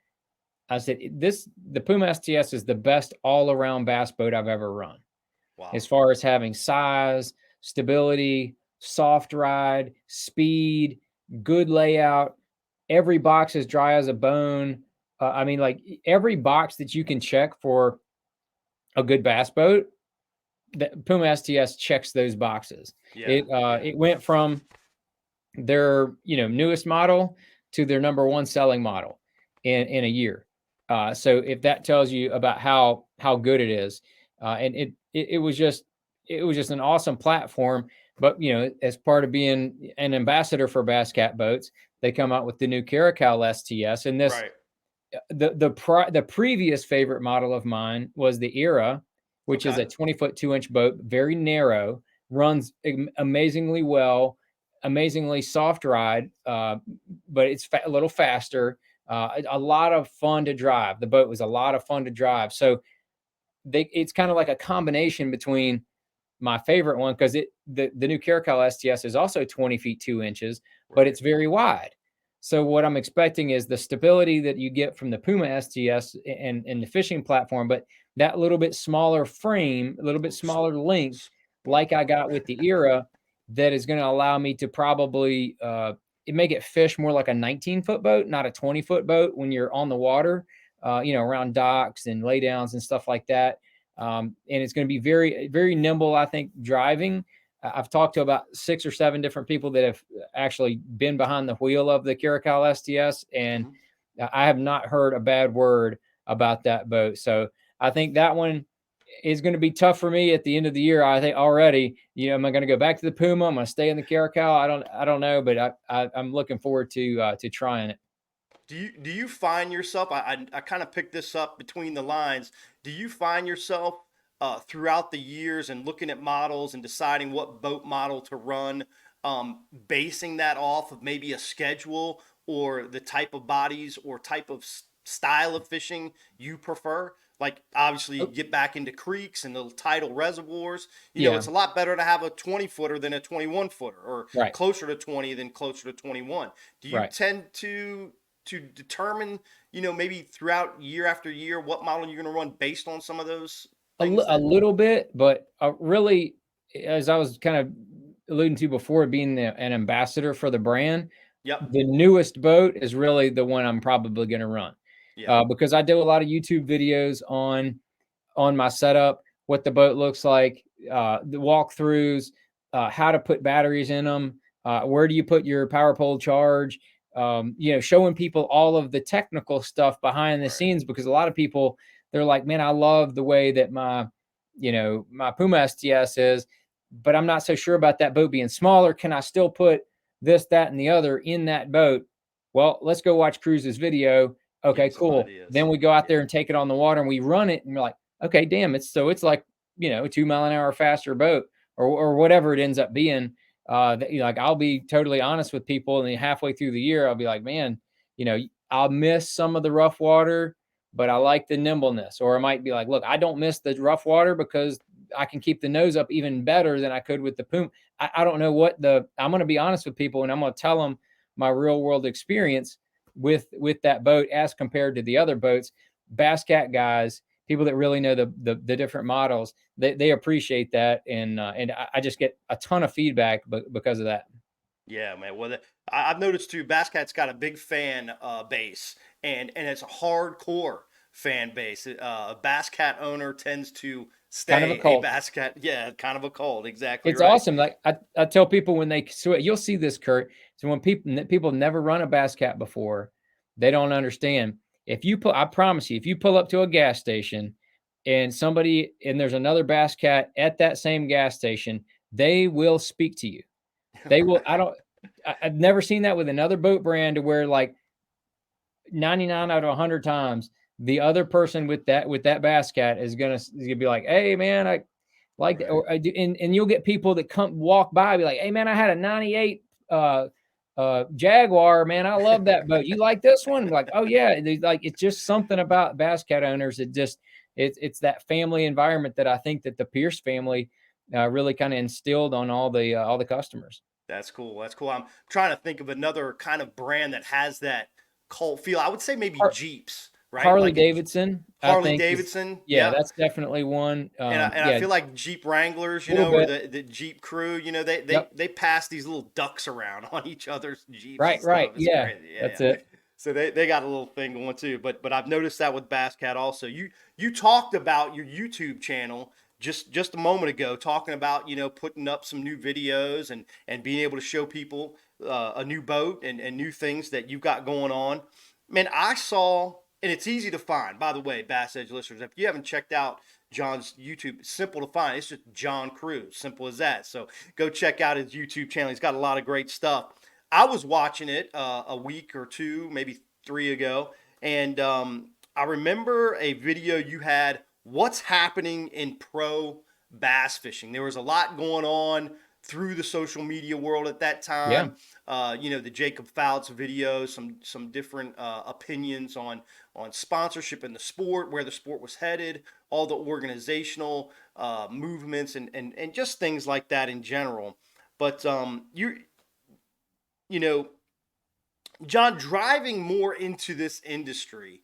I said, the Puma STS is the best all around bass boat I've ever run. Wow. As far as having size, stability, soft ride, speed, good layout. Every box is dry as a bone. I mean, like every box that you can check for a good bass boat, the Puma STS checks those boxes. Yeah. It went from their newest model to their number one selling model in a year. So if that tells you about how good it is, and it was just an awesome platform. But as part of being an ambassador for BassCat boats, they come out with the new Caracal STS, and this Right. the previous favorite model of mine was the Era, which is a 20-foot 2-inch boat, very narrow, runs amazingly well, amazingly soft ride, but it's a little faster. A lot of fun to drive. The boat was a lot of fun to drive. So it's kind of like a combination between my favorite one, because the new Caracal STS is also 20 feet 2 inches, but it's very wide. So what I'm expecting is the stability that you get from the Puma STS and the fishing platform, but that little bit smaller frame, a little bit smaller length, like I got with the Era, that is going to allow me to probably make it fish more like a 19-foot boat, not a 20-foot boat when you're on the water, around docks and laydowns and stuff like that. And it's going to be very, very nimble, I think, driving. I've talked to about 6 or 7 different people that have actually been behind the wheel of the Caracal STS, and I have not heard a bad word about that boat. So I think that one is going to be tough for me at the end of the year. I think already, am I going to go back to the Puma? I'm going to stay in the Caracal. I don't know, but I'm looking forward to trying it. Do you find yourself? I kind of picked this up between the lines. Do you find yourself throughout the years and looking at models and deciding what boat model to run, basing that off of maybe a schedule or the type of bodies or type of style of fishing you prefer? Like, obviously, you get back into creeks and the tidal reservoirs. You know, it's a lot better to have a 20-footer than a 21-footer, or closer to 20 than closer to 21. Do you tend to determine, maybe throughout year after year, what model you're going to run based on some of those things? A little bit, but really, as I was kind of alluding to before, being an ambassador for the brand, the newest boat is really the one I'm probably going to run. Because I do a lot of YouTube videos on my setup, what the boat looks like, the walkthroughs, how to put batteries in them, where do you put your power pole charge, showing people all of the technical stuff behind the scenes, because a lot of people, they're like, man, I love the way that my Puma STS is, but I'm not so sure about that boat being smaller. Can I still put this, that, and the other in that boat? Well, let's go watch Cruz's video. Okay, cool. Then we go out there and take it on the water and we run it, and we're like, okay, damn, it's like, a 2 mile an hour faster boat, or whatever it ends up being. Like, I'll be totally honest with people, and then halfway through the year, I'll be like, man, I'll miss some of the rough water, but I like the nimbleness. Or I might be like, look, I don't miss the rough water because I can keep the nose up even better than I could with the Puma. I don't know I'm going to be honest with people, and I'm going to tell them my real world experience with that boat as compared to the other boats. BassCat guys, people that really know the different models, they appreciate that, and I just get a ton of feedback because of that. Yeah, man. Well, I've noticed too, BassCat's got a big fan base, and it's a hardcore fan base. A BassCat owner tends to stay kind of a cult. BassCat. Yeah, kind of a cult. Exactly. It's awesome. Like I tell people when they switch, you'll see this, Kurt. So when people never run a BassCat before, they don't understand. I promise you, if you pull up to a gas station and there's another BassCat at that same gas station, they will speak to you. They will. I've never seen that with another boat brand, to where like 99 out of 100 times, the other person with that BassCat is gonna be like, hey man, I like that. Or and you'll get people that walk by, be like, hey man, I had a 98 Jaguar, man, I love that boat. You like this one? Like, oh yeah. Like, it's just something about BassCat owners. It's that family environment that I think that the Pierce family really kind of instilled on all the customers. That's cool. That's cool. I'm trying to think of another kind of brand that has that cult feel. I would say maybe Jeeps, right? Harley Like Davidson, I Harley think Davidson, yeah, yeah. that's definitely one. And I Yeah, feel like Jeep Wranglers, a little or bit. the Jeep crew, they, they Yep. they pass these little ducks around on each other's Jeeps and Right, right. stuff. It's Yeah, crazy. Yeah, that's yeah. it. So they got a little thing going too. But I've noticed that with BassCat also. You talked about your YouTube channel just a moment ago, talking about putting up some new videos and being able to show people a new boat and new things that you've got going on. Man, I saw, and it's easy to find. By the way, Bass Edge listeners, if you haven't checked out John's YouTube, it's simple to find. It's just John Cruz, simple as that. So go check out his YouTube channel. He's got a lot of great stuff. I was watching it a week or two, maybe 3 ago, and I remember a video you had. What's happening in pro bass fishing? There was a lot going on through the social media world at that Yeah. time. The Jacob Fouts videos, some different opinions on sponsorship in the sport, where the sport was headed, all the organizational movements, and just things like that in general. But you know, John, driving more into this industry,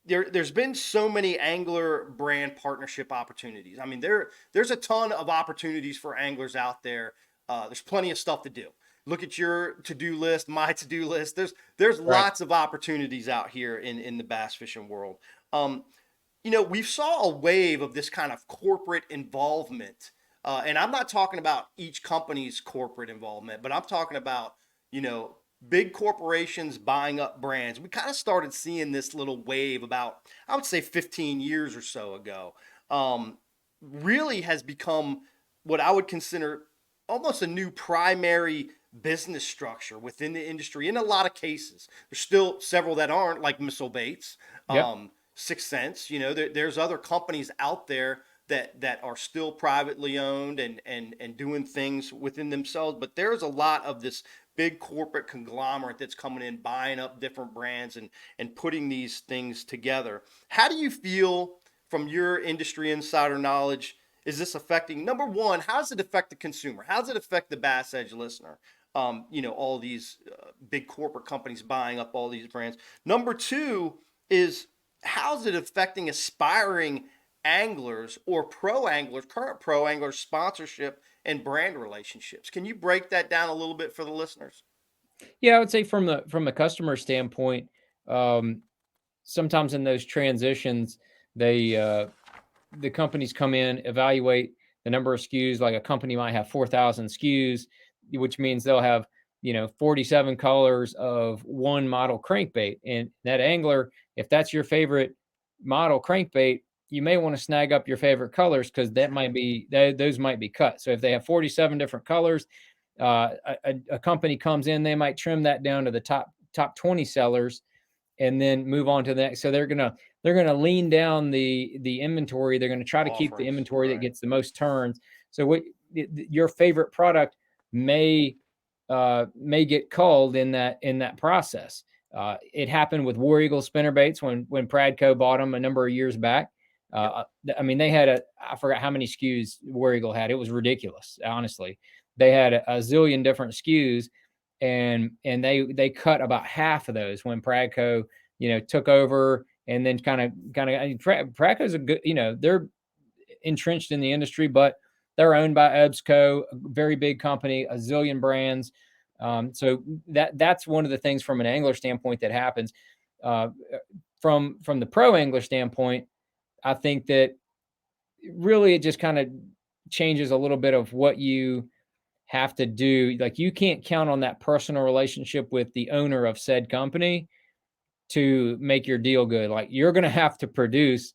there's been so many angler brand partnership opportunities. I mean, there's a ton of opportunities for anglers out there. There's plenty of stuff to do. Look at your to-do list, my to-do list. There's lots of opportunities out here in the bass fishing world. We saw a wave of this kind of corporate involvement. And I'm not talking about each company's corporate involvement, but I'm talking about, big corporations buying up brands. We kind of started seeing this little wave about, I would say 15 years or so ago. Really has become what I would consider almost a new primary business structure within the industry in a lot of cases. There's still several that aren't, like Missile Baits, Yep. Sixth Sense. There's other companies out there that are still privately owned and doing things within themselves. But there's a lot of this big corporate conglomerate that's coming in, buying up different brands and putting these things together. How do you feel, from your industry insider knowledge, is this affecting, number one, how does it affect the consumer? How does it affect the Bass Edge listener? All these big corporate companies buying up all these brands. Number two is, how's it affecting aspiring anglers or pro anglers, current pro anglers, sponsorship and brand relationships? Can you break that down a little bit for the listeners? Yeah, I would say from the customer standpoint, sometimes in those transitions, the companies come in, evaluate the number of SKUs. Like a company might have 4,000 SKUs, which means they'll have 47 colors of one model crankbait. And that angler, if that's your favorite model crankbait, you may want to snag up your favorite colors, because those might be cut. So if they have 47 different colors, a company comes in, they might trim that down to the top 20 sellers, and then move on to the next. So they're gonna lean down the inventory. They're gonna try to keep the Offerings, inventory that right. gets the most turns. So your favorite product may get culled in that process. It happened with War Eagle spinnerbaits when Pradco bought them a number of years back. I mean, they had I forgot how many SKUs War Eagle had. It was ridiculous, honestly. They had a zillion different SKUs, and they cut about half of those when Pradco, took over, and then kind of Pradco's a good, they're entrenched in the industry, but they're owned by EBSCO, a very big company, a zillion brands. So that's one of the things from an angler standpoint that happens. From the pro angler standpoint, I think that really it just kind of changes a little bit of what you have to do. Like, you can't count on that personal relationship with the owner of said company to make your deal good. Like, you're going to have to produce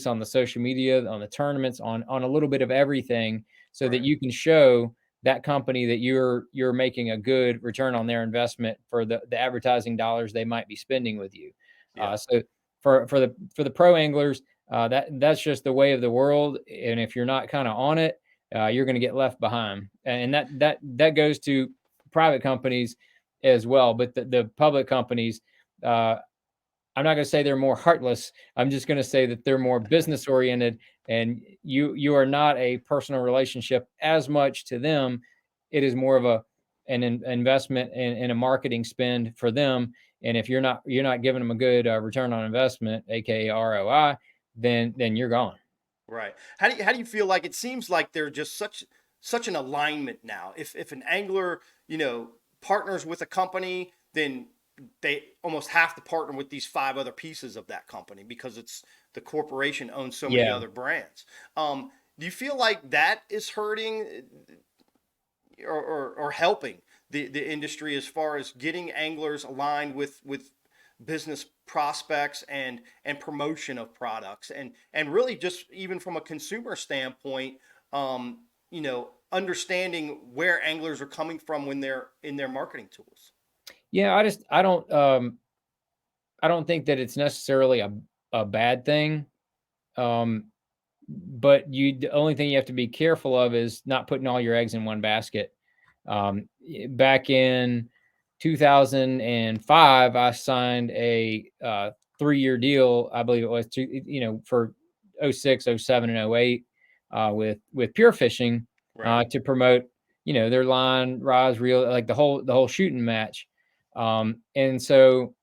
on the social media, on the tournaments, on a little bit of everything, so that you can show that company that you're making a good return on their investment for the advertising dollars they might be spending with you. Yeah. So for the pro anglers, that's just the way of the world. And if you're not kind of on it, you're going to get left behind. And that goes to private companies as well. But the public companies, I'm not going to say they're more heartless. I'm just going to say that they're more business oriented, and you are not a personal relationship as much to them. It is more of an investment and a marketing spend for them. And if you're not giving them a good return on investment, aka ROI, then you're gone. Right. How do you feel like it seems like there's just such an alignment now? If an angler, partners with a company, then they almost have to partner with these 5 other pieces of that company because it's the corporation owns so many other brands. Do you feel like that is hurting or helping the industry as far as getting anglers aligned with business prospects and promotion of products and really just even from a consumer standpoint, understanding where anglers are coming from when they're in their marketing tools? Yeah, I don't think that it's necessarily a bad thing. But the only thing you have to be careful of is not putting all your eggs in one basket. Back in 2005, I signed a 3-year deal, I believe it was, for 06, 07, and 08 with Pure Fishing to promote, their line, rods, reel, like the whole shooting match. And so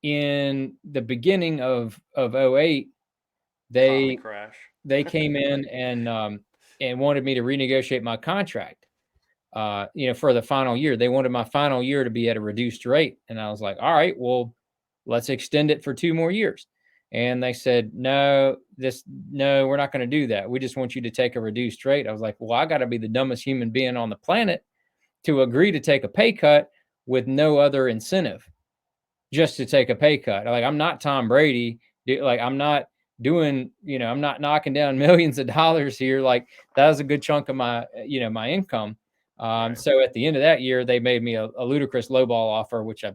in the beginning of 08, they came in and wanted me to renegotiate my contract. For the final year. They wanted my final year to be at a reduced rate. And I was like, all right, well, let's extend it for 2 more years. And they said, no, we're not going to do that. We just want you to take a reduced rate. I was like, well, I got to be the dumbest human being on the planet to agree to take a pay cut with no other incentive just to take a pay cut. Like, I'm not Tom Brady. Like, I'm not doing, I'm not knocking down millions of dollars here. Like, that was a good chunk of my, my income. So at the end of that year, they made me a ludicrous lowball offer, which I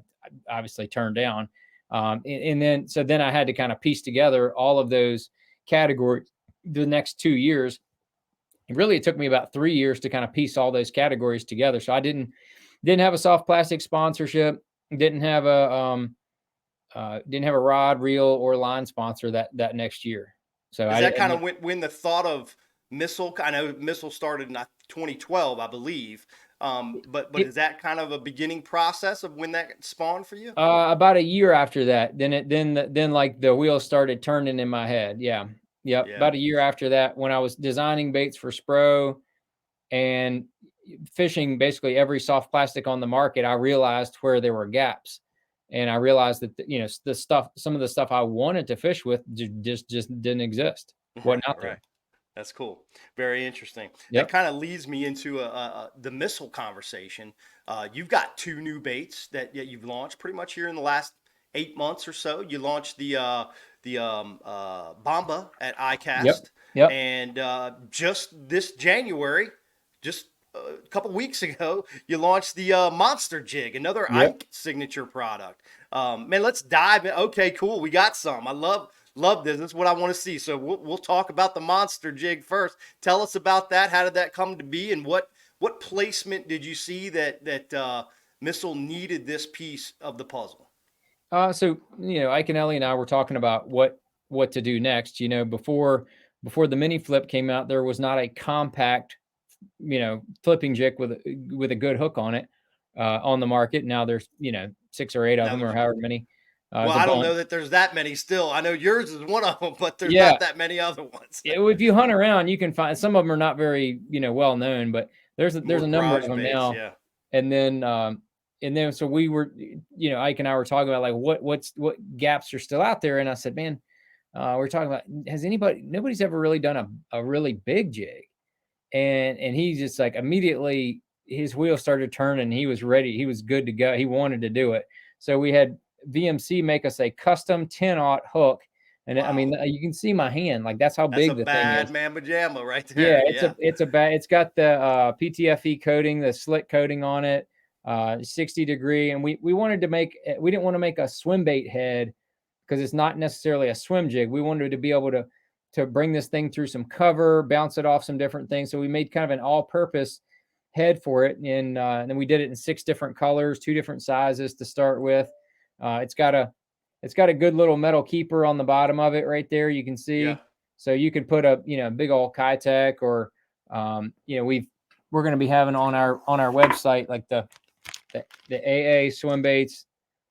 obviously turned down. And then I had to kind of piece together all of those categories the next 2 years. And really, it took me about 3 years to kind of piece all those categories together. So I didn't have a soft plastic sponsorship, didn't have a rod, reel, or line sponsor that next year. So is that kind of when the thought of Missile? I know Missile started in 2012, I believe. But is that kind of a beginning process of when that spawned for you? About a year after that, then like the wheels started turning in my head. Yeah. Yep. Yeah. About a year after that, when I was designing baits for Spro and fishing basically every soft plastic on the market, I realized where there were gaps. And I realized that, some of the stuff I wanted to fish with just didn't exist. Wasn't out there. Right. That's cool. Very interesting. Yep. That kind of leads me into the Missile conversation. You've got 2 new baits that you've launched pretty much here in the last 8 months or so. You launched the Bomba at iCast. Yep. And just this January, just a couple weeks ago, you launched the Monster Jig, another Ike signature product. Man, let's dive in. Okay, cool. We got some. I love this. That's what I want to see. So we'll talk about the Monster Jig first. Tell us about that. How did that come to be, and what placement did you see that Missile needed this piece of the puzzle? So Iaconelli and I were talking about what to do next. Before the mini flip came out, there was not a compact, flipping jig with a good hook on it on the market. Now there's 6 or 8 of them, or however many. Well, I don't know that there's that many still. I know yours is one of them, but there's not that many other ones. If you hunt around, you can find some of them are not very, well known, but there's a number of them now. Yeah. And then so we were, Ike and I were talking about like what gaps are still out there. And I said, man, we're talking about, nobody's ever really done a really big jig. And he's just like, immediately his wheel started turning. He was ready. He was good to go. He wanted to do it. So we had VMC make us a custom 10-aught hook. And wow. I mean, you can see my hand, like that's how big the thing is. Bad man pajama right there. Yeah, it's got the PTFE coating, the slick coating on it, 60 degree. And we didn't want to make a swim bait head because it's not necessarily a swim jig. We wanted to be able to bring this thing through some cover, bounce it off some different things. So we made kind of an all-purpose head for it. And then we did it in 6 different colors, 2 different sizes to start with. It's got a good little metal keeper on the bottom of it right there. You can see, so you could put a, big old Kitech or, we're going to be having on our website, like the AA swim baits,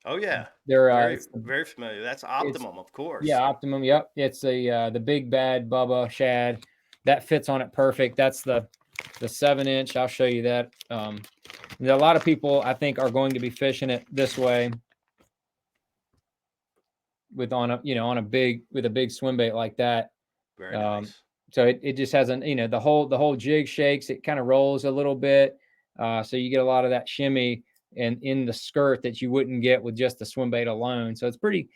Oh yeah, They're very it's very familiar. That's it's Optimum, of yeah, course. Optimum. Yep, it's the big bad Bubba shad that fits on it perfect. That's the 7-inch. I'll show you that. A lot of people I think are going to be fishing it this way with on a big with a big swim bait like that. Very Um, nice. so it just has the whole jig shakes. It kind of rolls a little bit, so you get a lot of that shimmy and in the skirt that you wouldn't get with just the swim bait alone. So it's pretty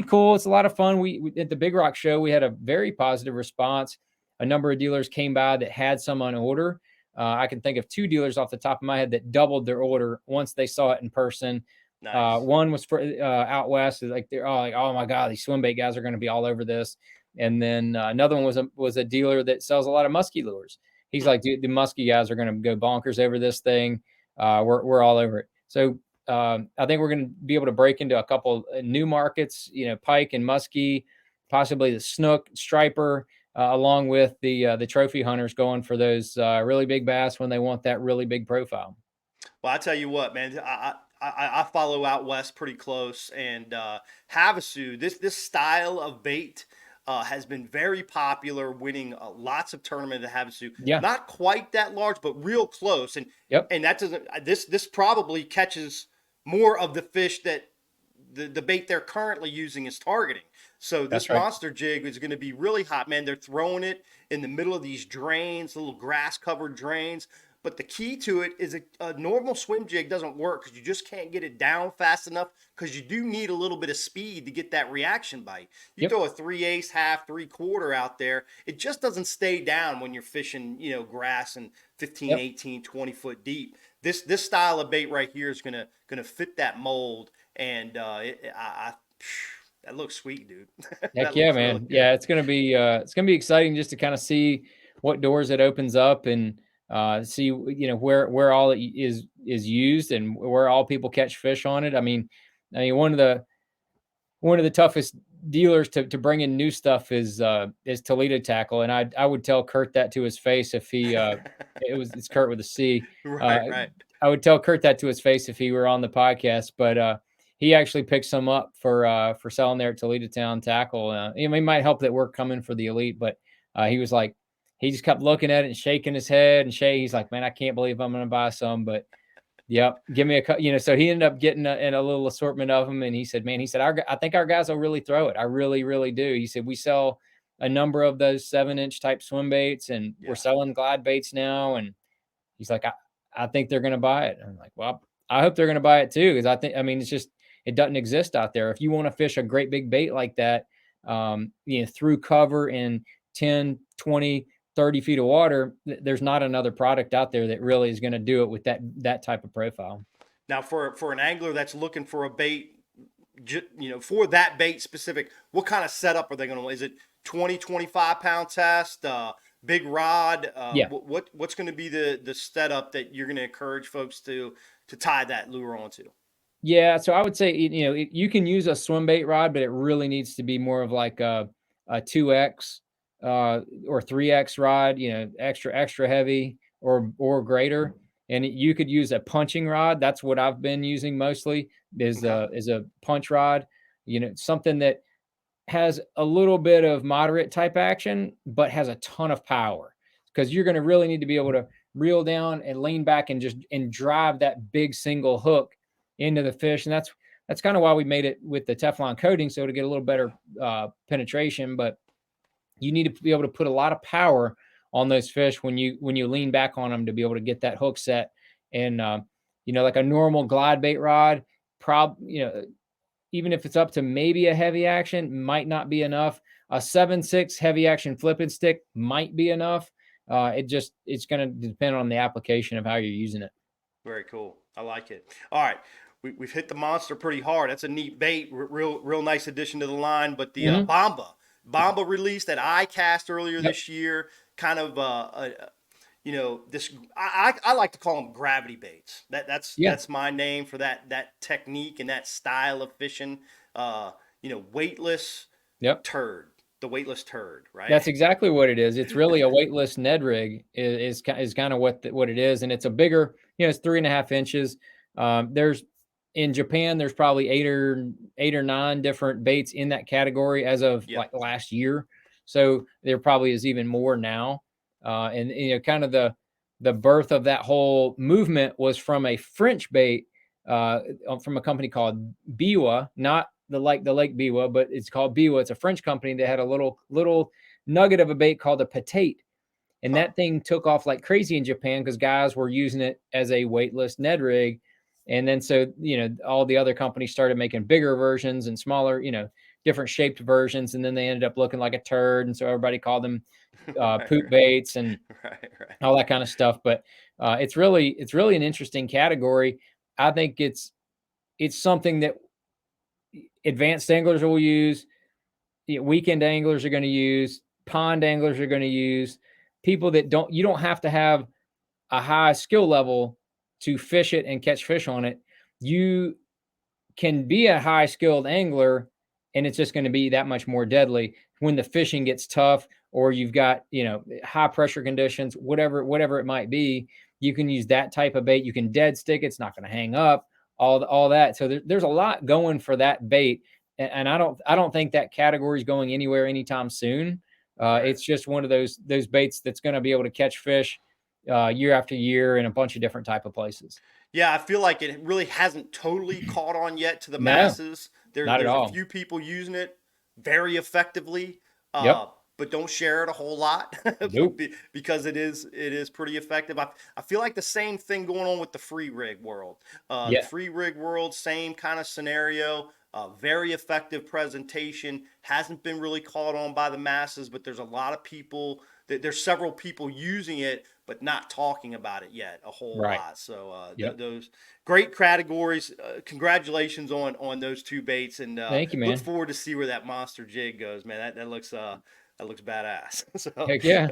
cool. It's a lot of fun. We at the Big Rock show we had a very positive response. A number of dealers came by that had some on order. I can think of 2 dealers off the top of my head that doubled their order once they saw it in person. Nice. One was for out west. Like they're all like, "Oh my god, these swim bait guys are going to be all over this." And then another one was a dealer that sells a lot of musky lures. He's like, "Dude, the musky guys are going to go bonkers over this thing. We're all over it." So I think we're going to be able to break into a couple new markets. Pike and musky, possibly the snook, striper, along with the trophy hunters going for those really big bass when they want that really big profile. Well, I tell you what, man, I follow out west pretty close, and Havasu, this style of bait has been very popular, winning lots of tournaments at Havasu. Yeah. Not quite that large, but real close, and Yep. that doesn't this probably catches more of the fish that the bait they're currently using is targeting. So That's this right. monster jig is going to be really hot, man. They're throwing it in the middle of these drains, little grass covered drains. But the key to it is a normal swim jig doesn't work because you just can't get it down fast enough because you do need a little bit of speed to get that reaction bite. You Yep. throw a 3/8, half, 3/4 out there, it just doesn't stay down when you're fishing, grass and 15, Yep. 18, 20 foot deep. This style of bait right here is gonna fit that mold, and that looks sweet, dude. Heck That yeah, looks really man. good. Yeah, it's gonna be exciting just to kind of see what doors it opens up and see where all it is used and where all people catch fish on it. I mean one of the toughest dealers to bring in new stuff is Toledo Tackle, and I would tell Kurt that to his face if he it's Kurt with a C. Uh, Right. I would tell Kurt that to his face if he were on the podcast, but he actually picked some up for selling there at Toledo Town Tackle. It might help that we're coming for the elite, but he was like, he just kept looking at it and shaking his head and He's like, "Man, I can't believe I'm going to buy some," but yep, give me So he ended up getting in a little assortment of them, and he said, "Man," he said, I think our guys will really throw it. I really, really do." He said, "We sell a number of those 7-inch type swim baits, and we're Yeah. selling glide baits now." And he's like, I think they're going to buy it. And I'm like, "Well, I hope they're going to buy it too." Cause it's just, it doesn't exist out there. If you want to fish a great big bait like that, through cover in 10, 20, 30 feet of water, there's not another product out there that really is going to do it with that type of profile. Now, for an angler that's looking for a bait, for that bait specific, what kind of setup are they going to? Is it 20, 25 pound test, big rod? Yeah. What's going to be the setup that you're going to encourage folks to tie that lure onto? Yeah, so I would say you can use a swim bait rod, but it really needs to be more of like a 2X or 3X rod, extra heavy or greater. And you could use a punching rod. That's what I've been using mostly is a punch rod, something that has a little bit of moderate type action, but has a ton of power because you're going to really need to be able to reel down and lean back and drive that big single hook into the fish. And that's kind of why we made it with the Teflon coating. So to get a little better penetration, but you need to be able to put a lot of power on those fish when you lean back on them to be able to get that hook set. And, like a normal glide bait rod, even if it's up to maybe a heavy action, might not be enough. A 7.6 heavy action flipping stick might be enough. It's going to depend on the application of how you're using it. Very cool. I like it. All right. We've hit the monster pretty hard. That's a neat bait. Real nice addition to the line. But the Bomba released at iCast earlier this year. Kind of this I like to call them gravity baits. That's my name for that technique and that style of fishing. Weightless turd. The weightless turd, right? That's exactly what it is. It's really a weightless Ned rig is kind of what it is, and it's a bigger. It's 3.5 inches. in Japan, there's probably eight or nine different baits in that category as of like last year. So there probably is even more now. And kind of the birth of that whole movement was from a French bait from a company called Biwa, not the Lake Biwa, but it's called Biwa. It's a French company that had a little nugget of a bait called a patate. And that thing took off like crazy in Japan because guys were using it as a weightless Ned rig. And then so, all the other companies started making bigger versions and smaller, different shaped versions. And then they ended up looking like a turd. And so everybody called them poop baits and all that kind of stuff. But it's really an interesting category. I think it's something that advanced anglers will use, weekend anglers are going to use, pond anglers are going to use. People that you don't have to have a high skill level to fish it and catch fish on it. You can be a high skilled angler and it's just going to be that much more deadly when the fishing gets tough or you've got, high pressure conditions, whatever it might be. You can use that type of bait. You can dead stick. It's not going to hang up, all that. So there's a lot going for that bait. And I don't think that category is going anywhere anytime soon. It's just one of those baits that's going to be able to catch fish year after year in a bunch of different type of places. Yeah, I feel like it really hasn't totally caught on yet to the masses. There's a few people using it very effectively, but don't share it a whole lot because it is pretty effective. I feel like the same thing going on with the free rig world. The free rig world, same kind of scenario. Very effective presentation, hasn't been really caught on by the masses, but there's a lot of people, there's several people using it, but not talking about it yet a whole lot. So those great categories. Congratulations on those two baits, and thank you, man. Look forward to see where that monster jig goes, man. That looks badass. So, heck yeah.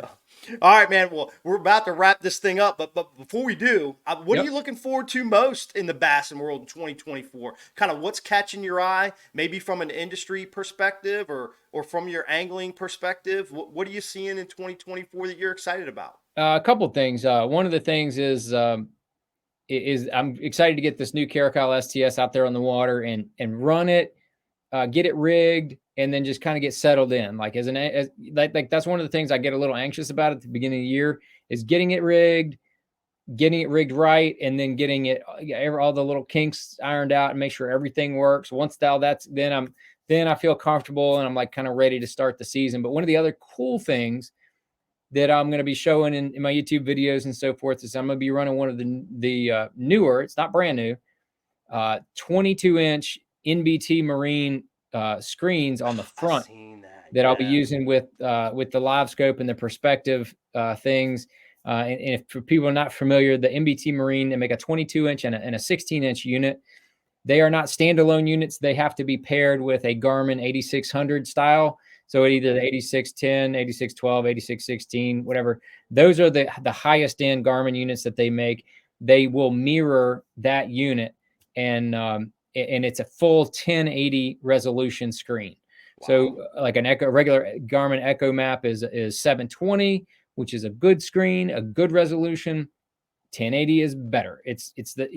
All right, man. Well, we're about to wrap this thing up, but before we do, what are you looking forward to most in the bassing world in 2024? Kind of what's catching your eye, maybe from an industry perspective or from your angling perspective? What are you seeing in 2024 that you're excited about? A couple of things. One of the things is I'm excited to get this new Caracal STS out there on the water and run it, get it rigged, and then just kind of get settled in. Like that's one of the things I get a little anxious about at the beginning of the year is getting it rigged right, and then getting it all the little kinks ironed out and make sure everything works. Once then I feel comfortable and I'm like kind of ready to start the season. But one of the other cool things that I'm going to be showing in my YouTube videos and so forth is I'm going to be running one of the newer, it's not brand new, 22-inch NBT Marine screens on the front that I'll be using with the live scope and the perspective things. And if for people not familiar, the NBT Marine, they make a 22-inch and a 16-inch unit. They are not standalone units. They have to be paired with a Garmin 8600 style. So either the 8610, 8612, 8616, whatever. Those are the highest end Garmin units that they make. They will mirror that unit, and it's a full 1080 resolution screen. Wow. So like regular Garmin Echo Map is 720, which is a good screen, a good resolution. 1080 is better. It's the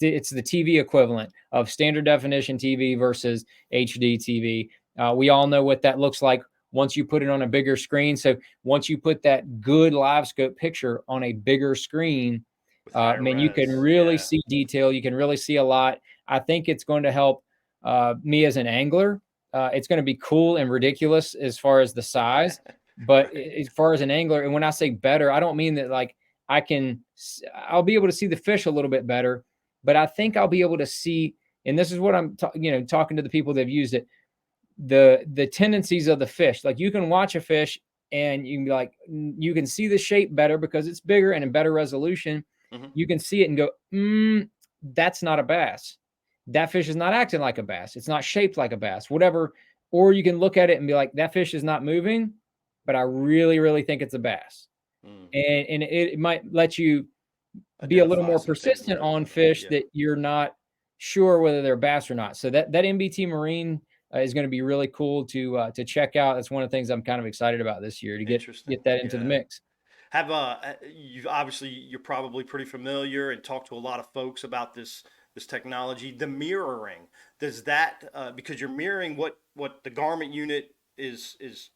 TV equivalent of standard definition TV versus HD TV. We all know what that looks like once you put it on a bigger screen. So once you put that good live scope picture on a bigger screen, you can really see detail. You can really see a lot. I think it's going to help me as an angler. It's going to be cool and ridiculous as far as the size, but as far as an angler, and when I say better, I don't mean that like I'll be able to see the fish a little bit better, but I think I'll be able to see, and this is what I'm talking to the people that have used it, the tendencies of the fish. Like you can watch a fish and you can be like, you can see the shape better because it's bigger and in better resolution. Mm-hmm. You can see it and go, that's not a bass. That fish is not acting like a bass. It's not shaped like a bass, whatever. Or you can look at it and be like, that fish is not moving, but I really, really think it's a bass. And it might let you be a little more persistent on fish that you're not sure whether they're bass or not. So that NBT Marine is going to be really cool to check out. That's one of the things I'm kind of excited about this year to get that into the mix. You're probably pretty familiar and talked to a lot of folks about this this technology, the mirroring. Does that because you're mirroring what the garment unit is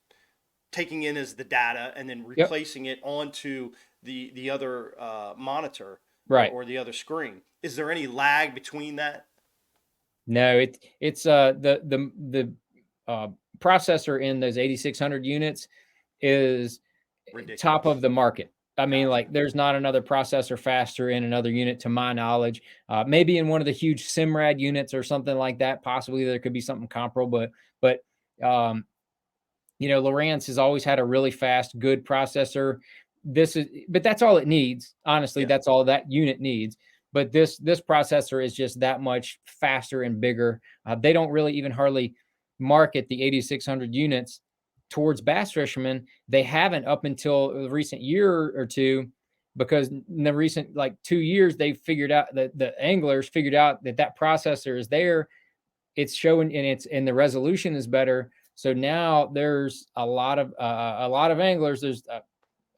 taking in as the data and then replacing it onto the other monitor, right, or the other screen. Is there any lag between that? No, it's the processor in those 8600 units is Ridiculous. top of the market. I mean, like, there's not another processor faster in another unit, to my knowledge. Maybe in one of the huge Simrad units or something like that. Possibly there could be something comparable, but you know, Lowrance has always had a really fast, good processor. But that's all it needs. Honestly, that's all that unit needs. But this processor is just that much faster and bigger. They don't really even hardly market the 8600 units towards bass fishermen. They haven't up until the recent year or two, because in the recent, like, 2 years, they figured out that the anglers figured out that processor is there. It's showing, and the resolution is better. So now there's a lot of anglers. There's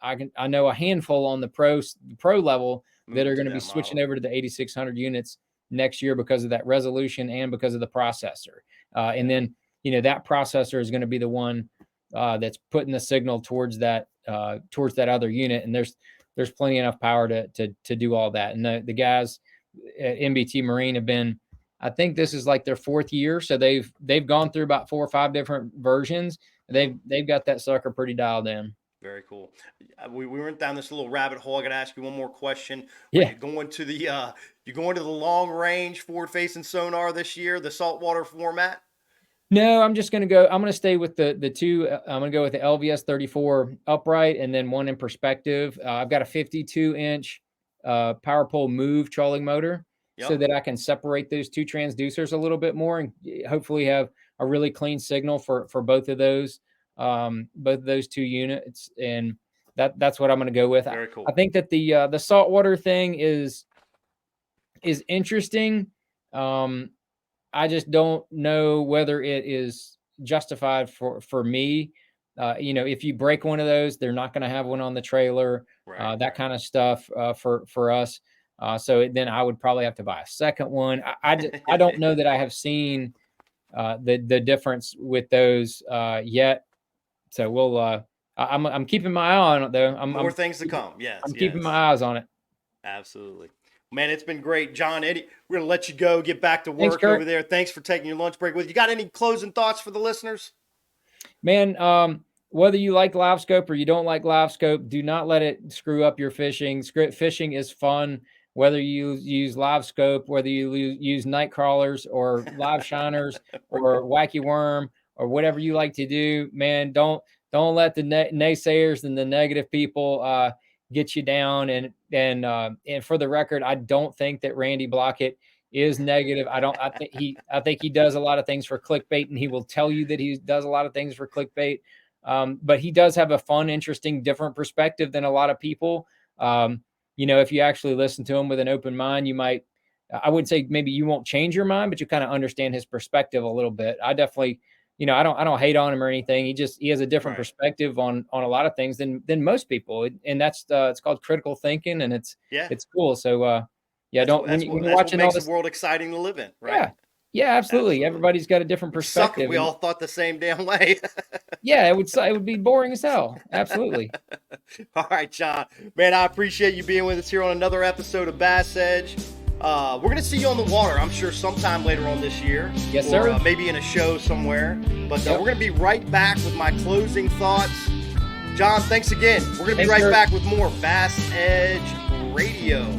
I know a handful on the pro level that are going to be switching over to the 8600 units next year because of that resolution and because of the processor. And then, you know, that processor is going to be the one that's putting the signal towards that other unit. And there's plenty enough power to do all that. And the guys at MBT Marine have been, I think this is like their 4th year. So they've gone through about 4 or 5 different versions. They've got that sucker pretty dialed in. Very cool. We went down this little rabbit hole. I got to ask you one more question. Yeah. You're going to the long range forward facing sonar this year, the saltwater format? No, I'm just going to stay with the two. I'm going to go with the LVS 34 upright and then one in perspective. I've got a 52-inch power pole move trolling motor, so that I can separate those two transducers a little bit more and hopefully have a really clean signal for both of those two units. And that's what I'm going to go with. Very cool. I think that the saltwater thing is interesting. I just don't know whether it is justified for me. You know, if you break one of those, they're not going to have one on the trailer, that kind of stuff for us. So then I would probably have to buy a second one. I don't know that I have seen the difference with those yet. So we'll I'm keeping my eye on it, though. More things to come. Yes, I'm keeping my eyes on it. Absolutely. Man, it's been great. John, Eddie, we're going to let you go, get back to work over there. Thanks for taking your lunch break with you. Got any closing thoughts for the listeners? Man, whether you like live scope or you don't like live scope, do not let it screw up your fishing. Fishing is fun, whether you use live scope, whether you use night crawlers or live shiners or wacky worm or whatever you like to do. Man, don't let the naysayers and the negative people get you down. And for the record, I don't think that Randy Blockett is negative. I think he does a lot of things for clickbait, and he will tell you that he does a lot of things for clickbait. But he does have a fun, interesting, different perspective than a lot of people. You know, if you actually listen to him with an open mind, you might, I would say maybe you won't change your mind, but you kind of understand his perspective a little bit. I definitely, you know, I don't hate on him or anything. He has a different perspective on a lot of things than most people. And that's, it's called critical thinking, and it's cool. So, when you're watching all this, the world exciting to live in, right? Yeah, absolutely. Everybody's got a different perspective. If we all thought the same damn way. Yeah, it would be boring as hell. Absolutely. All right, John. Man, I appreciate you being with us here on another episode of Bass Edge. We're going to see you on the water, I'm sure, sometime later on this year. Yes, sir. Or maybe in a show somewhere. But we're going to be right back with my closing thoughts. John, thanks again. We're going to be right back with more Bass Edge Radio.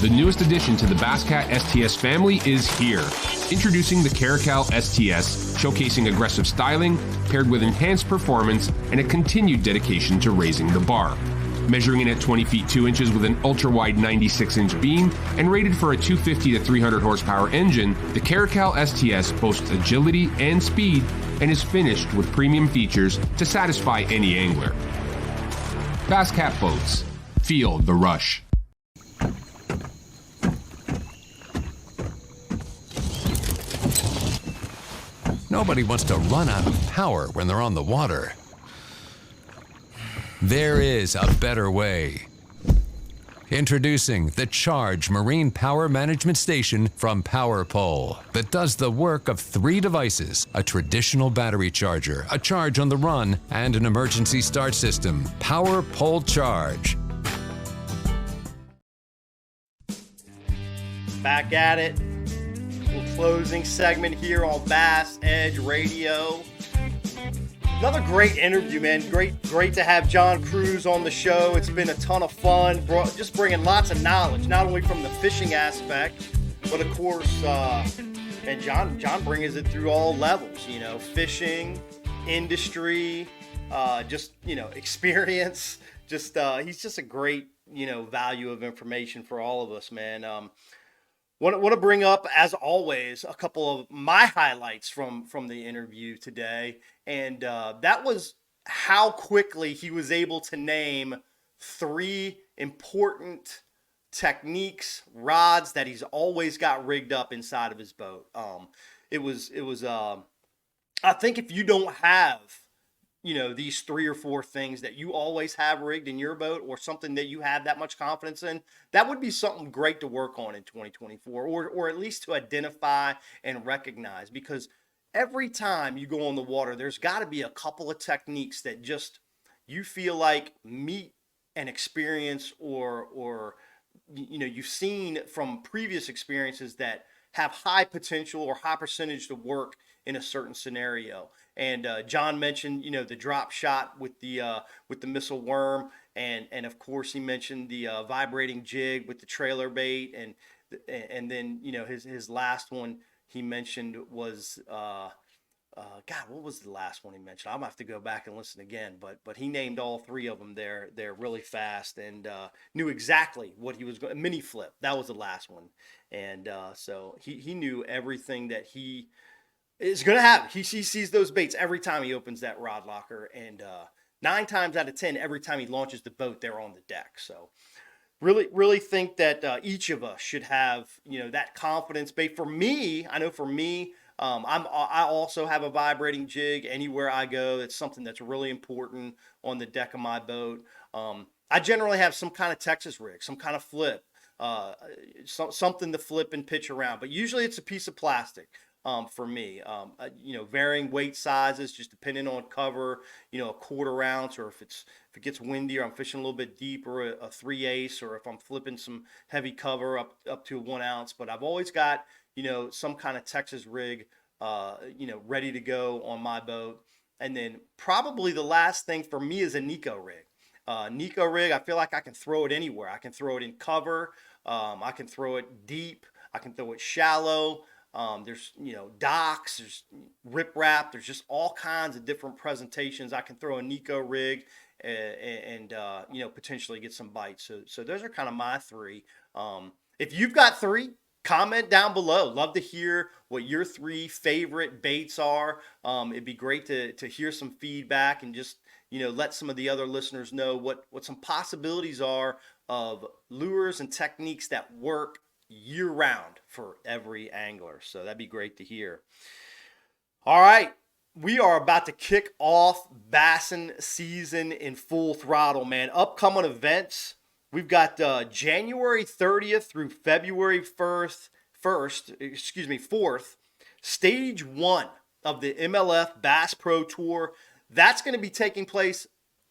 The newest addition to the BassCat STS family is here. Introducing the Caracal STS, showcasing aggressive styling paired with enhanced performance and a continued dedication to raising the bar. Measuring in at 20 feet 2 inches with an ultra-wide 96-inch beam and rated for a 250 to 300 horsepower engine, the Caracal STS boasts agility and speed and is finished with premium features to satisfy any angler. BassCat boats. Feel the rush. Nobody wants to run out of power when they're on the water. There is a better way. Introducing the Charge Marine Power Management Station from PowerPole that does the work of 3 devices: a traditional battery charger, a charge on the run, and an emergency start system. PowerPole Charge. Back at it. Little closing segment here on Bass Edge Radio. Another great interview, man. Great to have John Cruz on the show. It's been a ton of fun, just bringing lots of knowledge, not only from the fishing aspect, but of course, and John brings it through all levels. You know, fishing, industry, just experience. Just he's just a great value of information for all of us, man. Want to bring up, as always, a couple of my highlights from the interview today, and that was how quickly he was able to name 3 important techniques, rods that he's always got rigged up inside of his boat. It was I think if you don't have these 3 or 4 things that you always have rigged in your boat, or something that you have that much confidence in, that would be something great to work on in 2024, or at least to identify and recognize, because every time you go on the water, there's got to be a couple of techniques that just you feel like meet an experience, or you've seen from previous experiences that have high potential or high percentage to work in a certain scenario. And John mentioned, the drop shot with the missile worm, and of course he mentioned the vibrating jig with the trailer bait, and then his last one he mentioned was God, what was the last one he mentioned? I'm gonna have to go back and listen again, but he named all 3 of them there really fast, and knew exactly what he was going. Mini flip, that was the last one, and so he knew everything that he is going to have. He sees those baits every time he opens that rod locker, and 9 times out of 10, every time he launches the boat, they're on the deck. So really think that each of us should have that confidence bait. For me, I know for me, I also have a vibrating jig anywhere I go. It's something that's really important on the deck of my boat. I generally have some kind of Texas rig, some kind of flip, something to flip and pitch around, but usually it's a piece of plastic. For me, varying weight sizes, just depending on cover, a 1/4 ounce, or if it gets windy, or I'm fishing a little bit deeper, a 3/8, or if I'm flipping some heavy cover up to a 1 ounce. But I've always got, some kind of Texas rig, ready to go on my boat. And then probably the last thing for me is a Nico rig. Nico rig, I feel like I can throw it anywhere. I can throw it in cover. I can throw it deep. I can throw it shallow. There's, docks, there's riprap, there's just all kinds of different presentations. I can throw a Nico rig and potentially get some bites. So those are kind of my 3. If you've got 3, comment down below. Love to hear what your 3 favorite baits are. It'd be great to hear some feedback, and just, let some of the other listeners know what some possibilities are of lures and techniques that work year-round for every angler. So that'd be great to hear. All right, we are about to kick off bassin season in full throttle, man. Upcoming events, we've got January 30th through February 4th, stage 1 of the MLF Bass Pro Tour. That's going to be taking place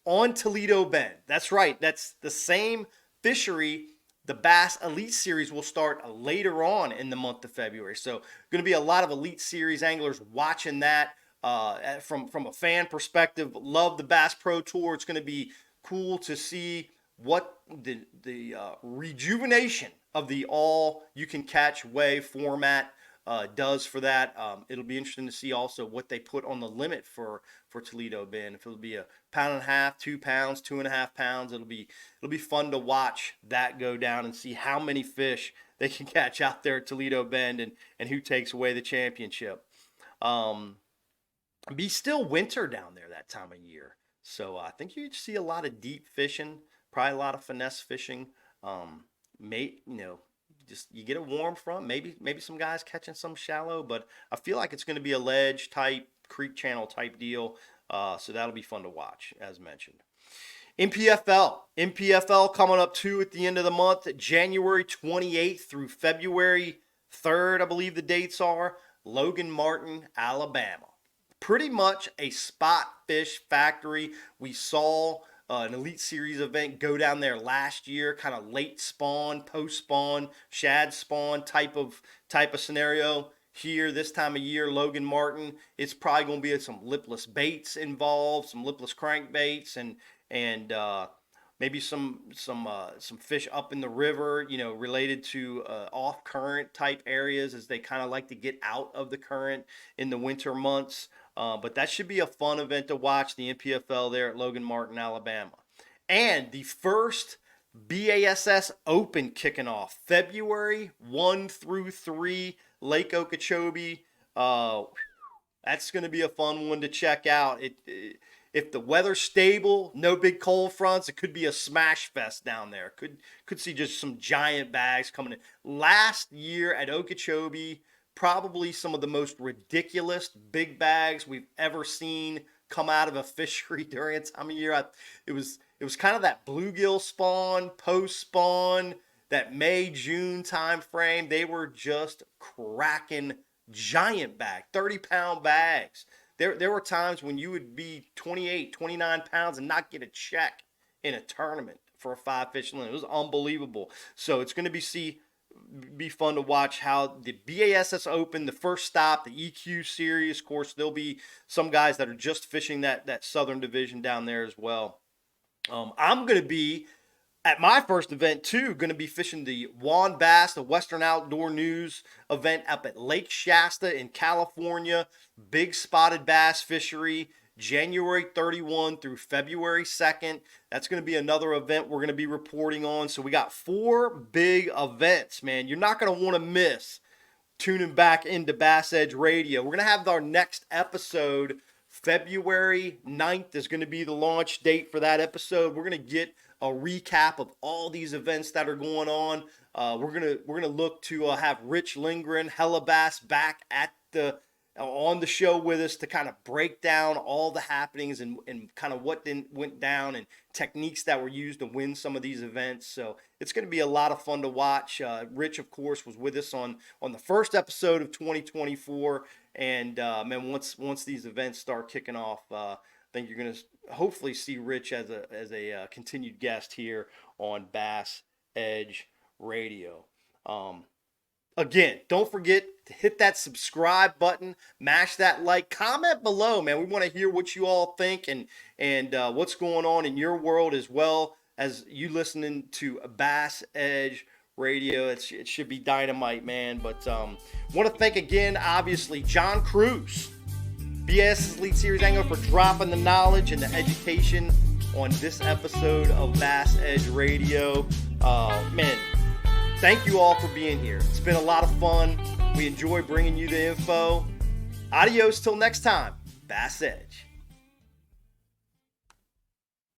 on Toledo Bend. That's right, that's the same fishery. The Bass Elite Series will start later on in the month of February. So going to be a lot of Elite Series anglers watching that from a fan perspective. Love the Bass Pro Tour. It's going to be cool to see what the rejuvenation of the all-you-can-catch wave format does for that. It'll be interesting to see also what they put on the limit for Toledo Bend. If it'll be 1.5 pounds, 2 pounds, 2.5 pounds, it'll be fun to watch that go down and see how many fish they can catch out there at Toledo Bend, and who takes away the championship. Be still winter down there that time of year, so I think you'd see a lot of deep fishing, probably a lot of finesse fishing. Just you get a warm front, maybe some guys catching some shallow, but I feel like it's going to be a ledge type, creek channel type deal. So that'll be fun to watch, as mentioned. MPFL coming up too at the end of the month, January 28th through February 3rd, I believe the dates are. Logan Martin, Alabama. Pretty much a spot fish factory. We saw an Elite Series event go down there last year, kind of late spawn, post spawn, shad spawn type of scenario. Here this time of year, Logan Martin, it's probably going to be some lipless baits involved, some lipless crankbaits, and maybe some fish up in the river, related to off current type areas, as they kind of like to get out of the current in the winter months. But that should be a fun event to watch, the NPFL there at Logan Martin, Alabama. And the first BASS Open kicking off February 1 through 3, Lake Okeechobee. That's going to be a fun one to check out. If the weather's stable, no big cold fronts, it could be a smash fest down there. Could see just some giant bags coming in. Last year at Okeechobee, probably some of the most ridiculous big bags we've ever seen come out of a fishery during a time of year. It was kind of that bluegill spawn, post spawn, that May, June time frame. They were just cracking giant bag, 30-pound bags. There were times when you would be 28, 29 pounds and not get a check in a tournament for a 5-fish limit. It was unbelievable. So it's going to be fun to watch how the BASS Open, the first stop, the EQ series. Of course, there'll be some guys that are just fishing that Southern Division down there as well. I'm going to be at my first event too, going to be fishing the Juan Bass, the Western Outdoor News event up at Lake Shasta in California. Big spotted bass fishery, January 31 through February 2nd. That's going to be another event we're going to be reporting on. So we got 4 big events, man. You're not going to want to miss tuning back into Bass Edge Radio. We're going to have our next episode February 9th is going to be the launch date for that episode. We're going to get a recap of all these events that are going on. We're gonna look to have Rich Lindgren, Hella Bass, back on the show with us to kind of break down all the happenings and kind of what went down and techniques that were used to win some of these events. So it's going to be a lot of fun to watch. Rich, of course, was with us on the first episode of 2024, and man, once these events start kicking off, I think you're going to hopefully see Rich as a continued guest here on Bass Edge Radio. Again, don't forget to hit that subscribe button, mash that like, comment below, man. We want to hear what you all think and what's going on in your world, as well as you listening to Bass Edge Radio. It should be dynamite, man. But want to thank again, obviously, John Cruz, BASS Elite Series Angler, for dropping the knowledge and the education on this episode of Bass Edge Radio. Man, thank you all for being here. It's been a lot of fun. We enjoy bringing you the info. Adios till next time. Bass Edge.